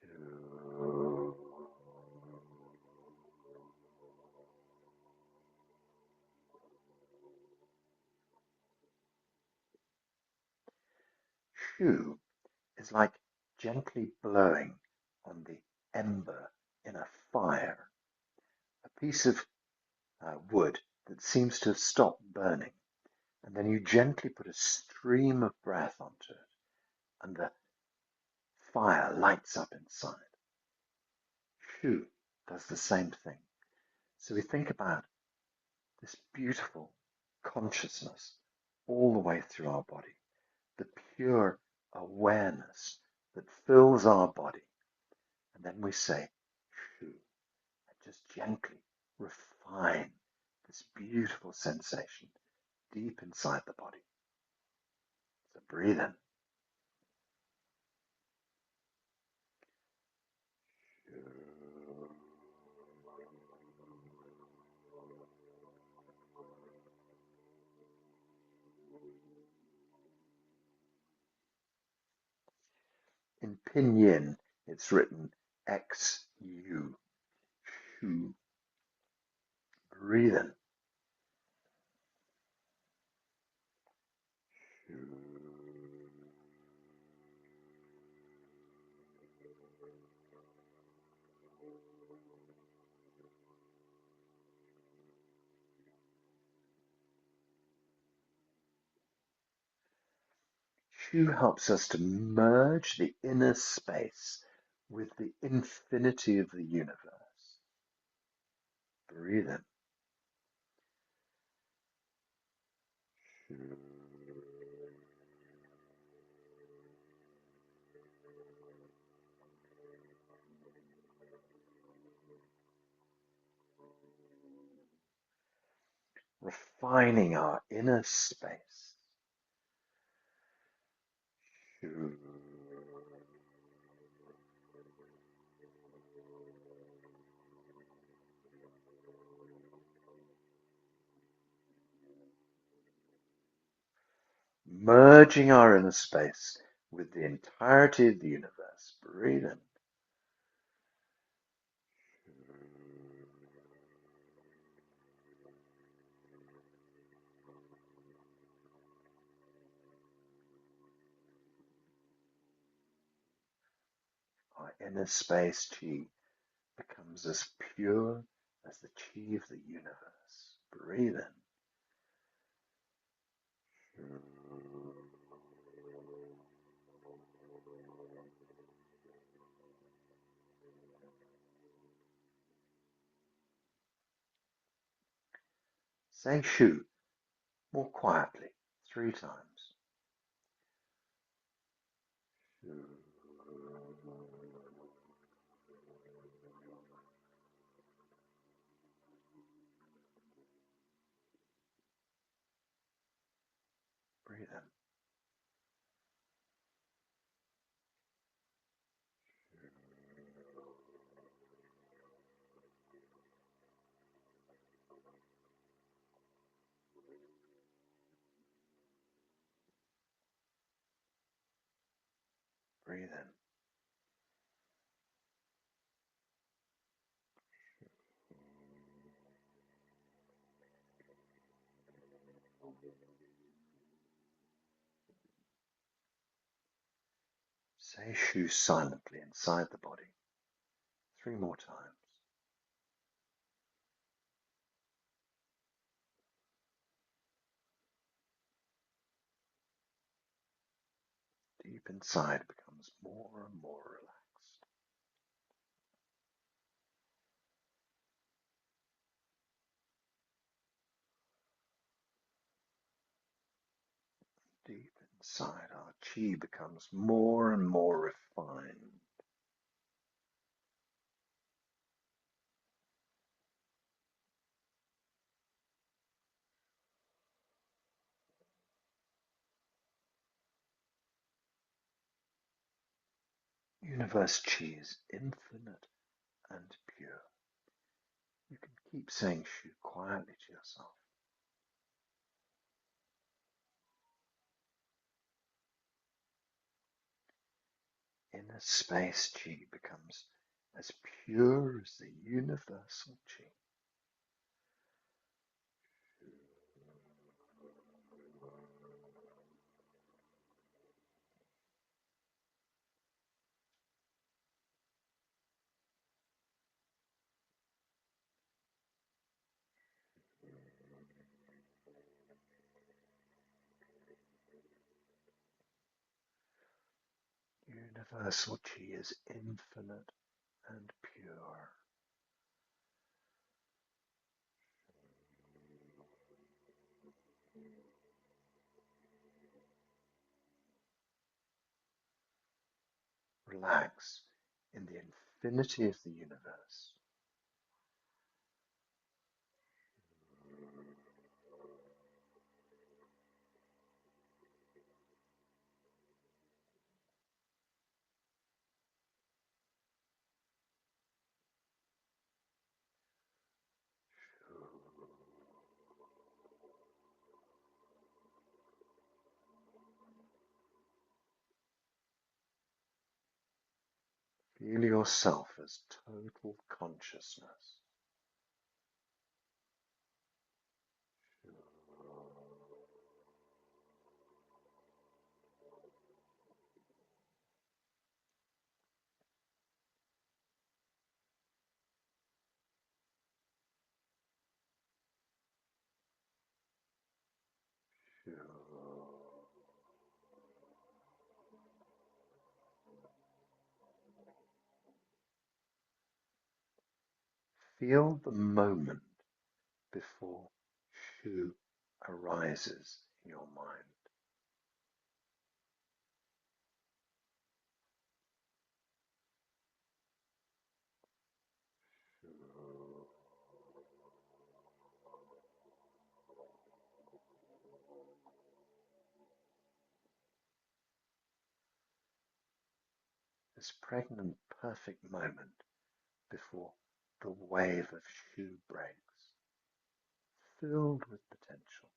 Shu. Shu is like gently blowing on the ember in a fire, a piece of wood that seems to have stopped burning, and then you gently put a stream of breath onto it, and the fire lights up inside. Shu does the same thing. So we think about this beautiful consciousness all the way through our body, the pure awareness that fills our body, and then we say shu, and just gently refine this beautiful sensation deep inside the body. So breathe in. In pinyin, it's written 𝐸𝐥𝐿, shu. Breathe in. Shu helps us to merge the inner space with the infinity of the universe. Breathe in. Shu. Refining our inner space. Shu. Merging our inner space with the entirety of the universe. Breathe in. Our inner space, qi, becomes as pure as the chi of the universe. Breathe in. Say shu more quietly 3 times. Breathe in. Breathe in. Say shu silently inside the body 3 more times. Deep inside becomes more and more relaxed. Deep inside, our chi becomes more and more refined. Universe chi is infinite and pure. You can keep saying shu quietly to yourself. Inner space chi becomes as pure as the universal chi. Universal chi is infinite and pure. Relax in the infinity of the universe. Feel yourself as total consciousness. Feel the moment before shu arises in your mind. This pregnant, perfect moment before the wave of shu breaks, filled with potential.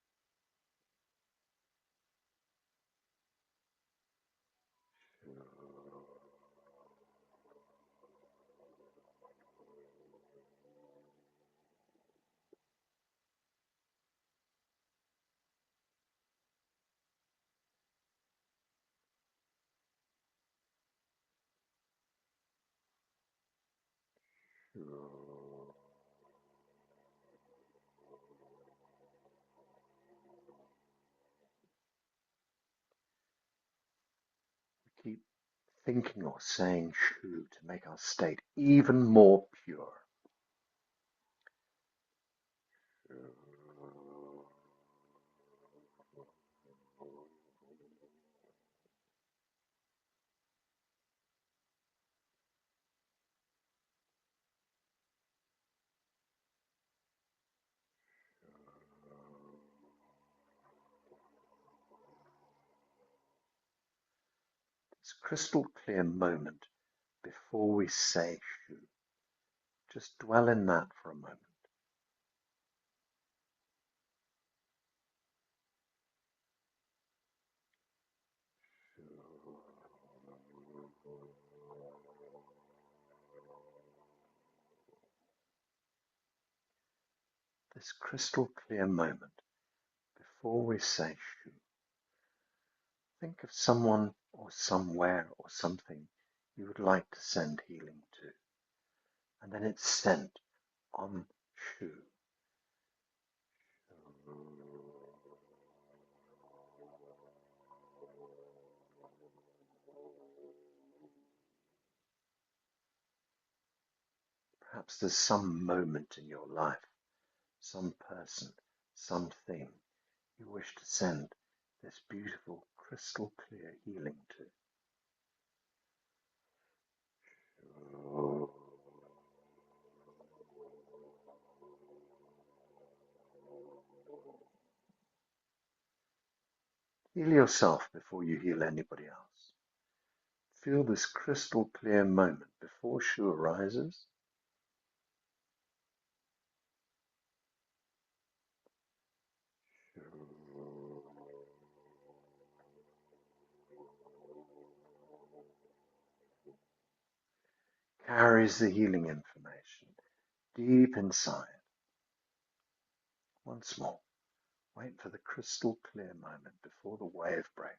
thinking or saying shu to make our state even more pure. This crystal clear moment before we say shu. Just dwell in that for a moment. This crystal clear moment before we say shu. Think of someone or somewhere or something you would like to send healing to, and then it's sent on shu. Perhaps there's some moment in your life, some person, something you wish to send this beautiful crystal clear healing to. Heal yourself before you heal anybody else. Feel this crystal clear moment before shu arises. Carries the healing information deep inside. Once more, wait for the crystal clear moment before the wave breaks.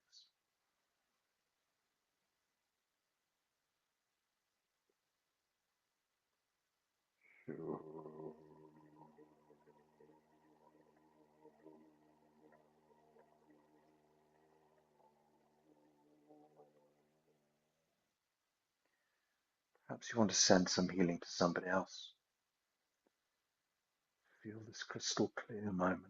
Perhaps you want to send some healing to somebody else. Feel this crystal clear moment.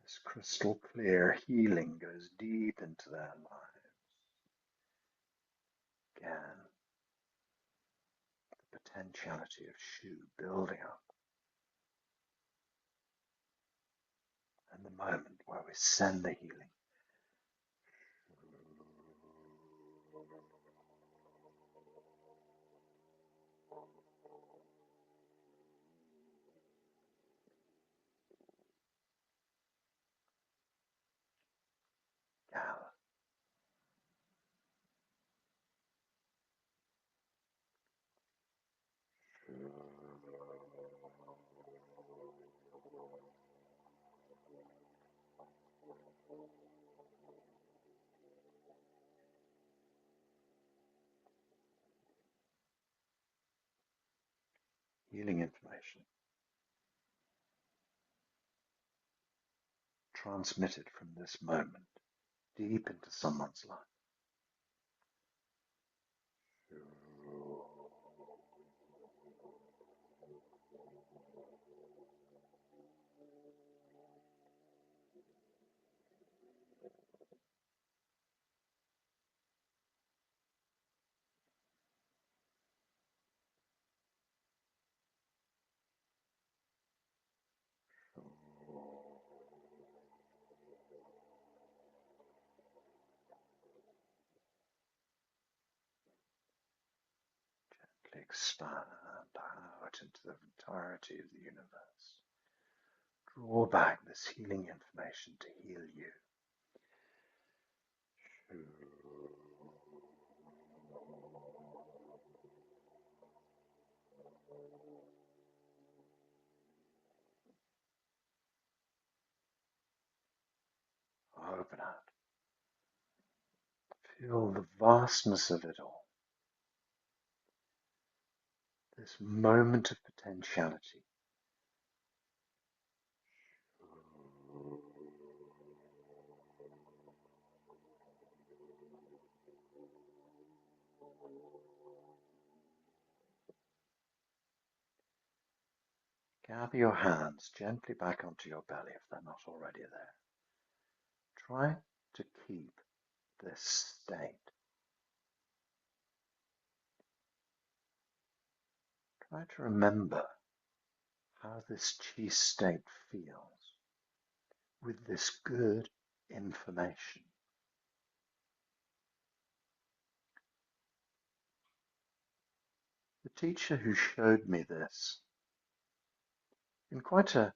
This crystal clear healing goes deep into their lives. Again, the potentiality of shu building up. And the moment where we send the healing. Gal. Healing information transmitted from this moment deep into someone's life. Gently expand out into the entirety of the universe. Draw back this healing information to heal you. Open out. Feel the vastness of it all. This moment of potentiality. Gather your hands gently back onto your belly if they're not already there. Try to keep this state. Try to remember how this chi state feels with this good information. The teacher who showed me this, in quite a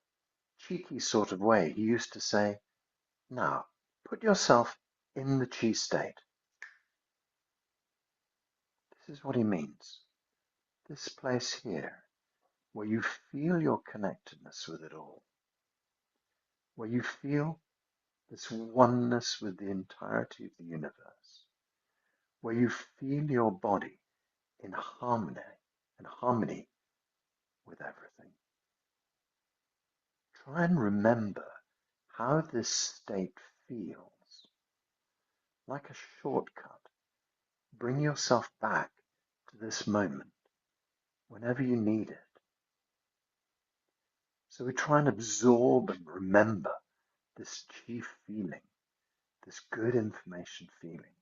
cheeky sort of way, he used to say, now, put yourself in the chi state. This is what he means. This place here, where you feel your connectedness with it all, where you feel this oneness with the entirety of the universe, where you feel your body in harmony with everything. Try and remember how this state feels. Like a shortcut, bring yourself back to this moment whenever you need it. So we try and absorb and remember this chi feeling, this good information feeling,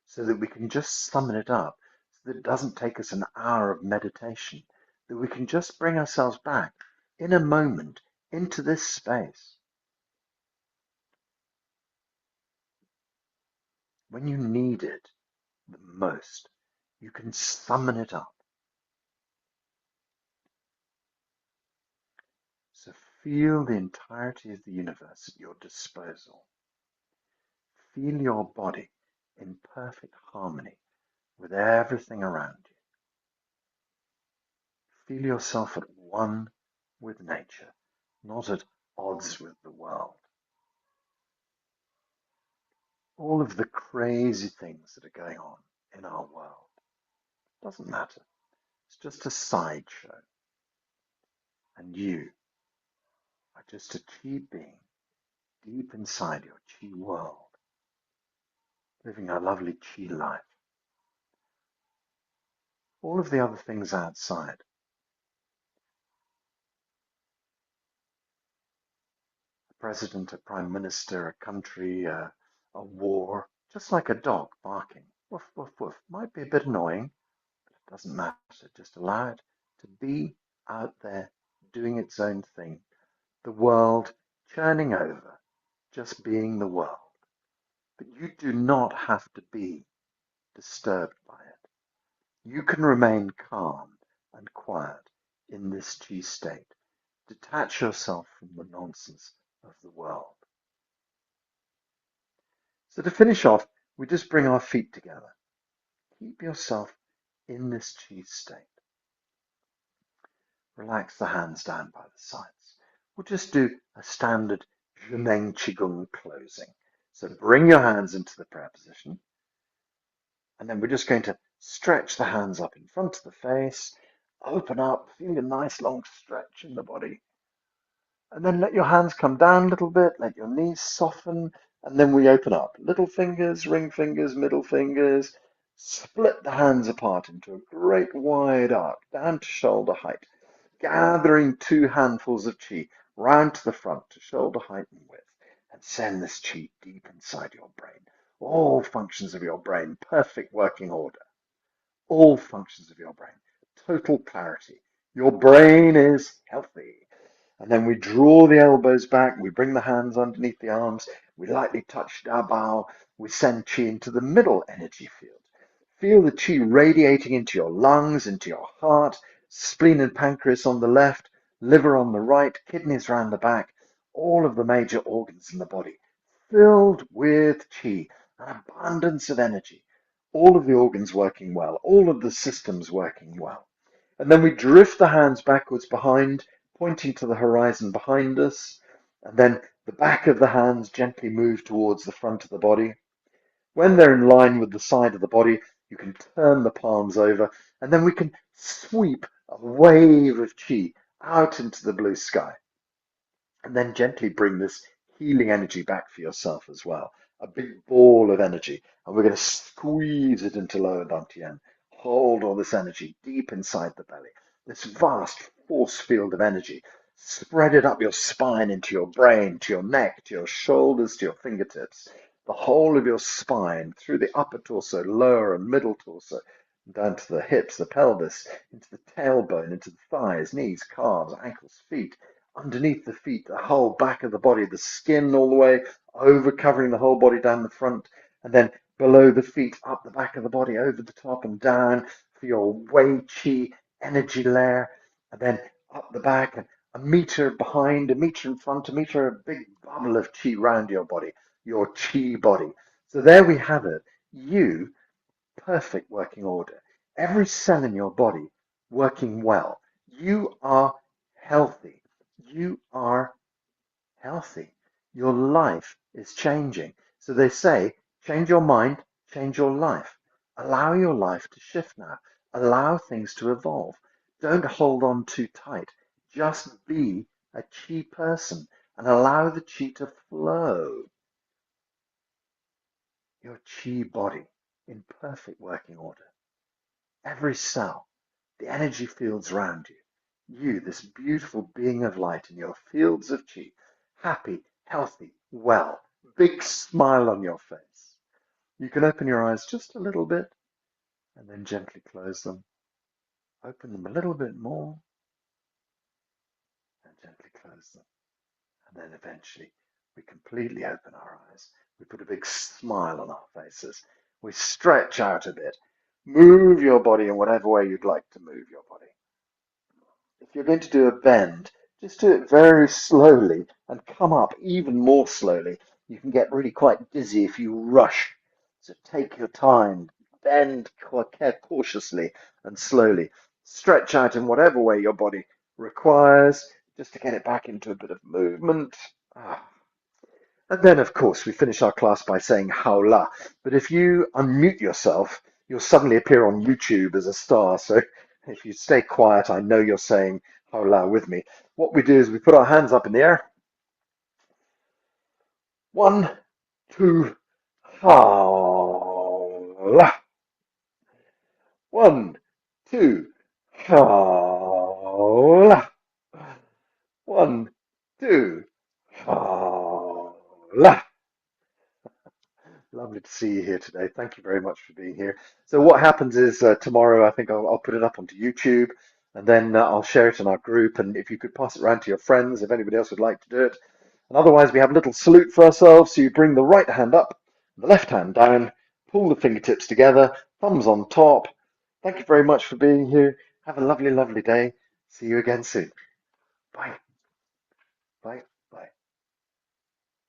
so that we can just summon it up, so that it doesn't take us an hour of meditation, that we can just bring ourselves back in a moment into this space. When you need it the most, you can summon it up. So feel the entirety of the universe at your disposal. Feel your body in perfect harmony with everything around you. Feel yourself at one with nature, not at odds with the world. All of the crazy things that are going on in our world doesn't matter. It's just a sideshow. And you are just a chi being deep inside your chi world, living a lovely chi life. All of the other things outside, a president, a prime minister, a country, a war, just like a dog barking, woof, woof, woof, might be a bit annoying, but it doesn't matter. Just allow it to be out there doing its own thing. The world churning over, just being the world. But you do not have to be disturbed by it. You can remain calm and quiet in this chi state. Detach yourself from the nonsense of the world. So to finish off, we just bring our feet together. Keep yourself in this chi state. Relax the hands down by the sides. We'll just do a standard 𝐬𝐞𝐥𝐟 qigong closing. So bring your hands into the prayer position. And then we're just going to stretch the hands up in front of the face. Open up, feel a nice long stretch in the body. And then let your hands come down a little bit, let your knees soften, and then we open up. Little fingers, ring fingers, middle fingers. Split the hands apart into a great wide arc, down to shoulder height. Gathering 2 handfuls of chi round to the front to shoulder height and width, and send this chi deep inside your brain. All functions of your brain, perfect working order. All functions of your brain, total clarity. Your brain is healthy. And then we draw the elbows back, we bring the hands underneath the arms, we lightly touch our bow, we send chi into the middle energy field. Feel the chi radiating into your lungs, into your heart, spleen and pancreas on the left, liver on the right, kidneys round the back, all of the major organs in the body, filled with chi, an abundance of energy, all of the organs working well, all of the systems working well. And then we drift the hands backwards behind, pointing to the horizon behind us, and then the back of the hands gently move towards the front of the body. When they're in line with the side of the body, you can turn the palms over, and then we can sweep a wave of chi out into the blue sky. And then gently bring this healing energy back for yourself as well. A big ball of energy. And we're going to squeeze it into lower dantian. Hold all this energy deep inside the belly. This vast force field of energy. Spread it up your spine into your brain, to your neck, to your shoulders, to your fingertips. The whole of your spine, through the upper torso, lower and middle torso, down to the hips, the pelvis, into the tailbone, into the thighs, knees, calves, ankles, feet, underneath the feet, the whole back of the body, the skin all the way over, covering the whole body down the front, and then below the feet, up the back of the body, over the top and down for your Wei Qi energy layer, and then up the back, and a meter behind, a meter in front, a meter, a big bubble of Qi round your body, your Qi body. So there we have it. You, perfect working order. Every cell in your body working well. You are healthy. You are healthy. Your life is changing. So they say, change your mind, change your life. Allow your life to shift now. Allow things to evolve. Don't hold on too tight. Just be a chi person and allow the chi to flow. Your chi body in perfect working order. Every cell, the energy fields around you. You, this beautiful being of light in your fields of chi, happy, healthy, well, big smile on your face. You can open your eyes just a little bit and then gently close them. Open them a little bit more and gently close them. And then eventually we completely open our eyes. We put a big smile on our faces. We stretch out a bit. Move your body in whatever way you'd like to move your body. If you're going to do a bend, just do it very slowly and come up even more slowly. You can get really quite dizzy if you rush. So take your time, bend cautiously and slowly. Stretch out in whatever way your body requires, just to get it back into a bit of movement. And then, of course, we finish our class by saying Haola. But if you unmute yourself, you'll suddenly appear on YouTube as a star. So if you stay quiet, I know you're saying Haola with me. What we do is we put our hands up in the air. 1, 2, Haola. 1, 2, Haola. 1, 2, Haola. Lovely to see you here today. Thank you very much for being here. So what happens is tomorrow, I think I'll put it up onto YouTube, and then I'll share it in our group. And if you could pass it around to your friends, if anybody else would like to do it. And otherwise, we have a little salute for ourselves. So you bring the right hand up, the left hand down, pull the fingertips together, thumbs on top. Thank you very much for being here. Have a lovely, lovely day. See you again soon. Bye.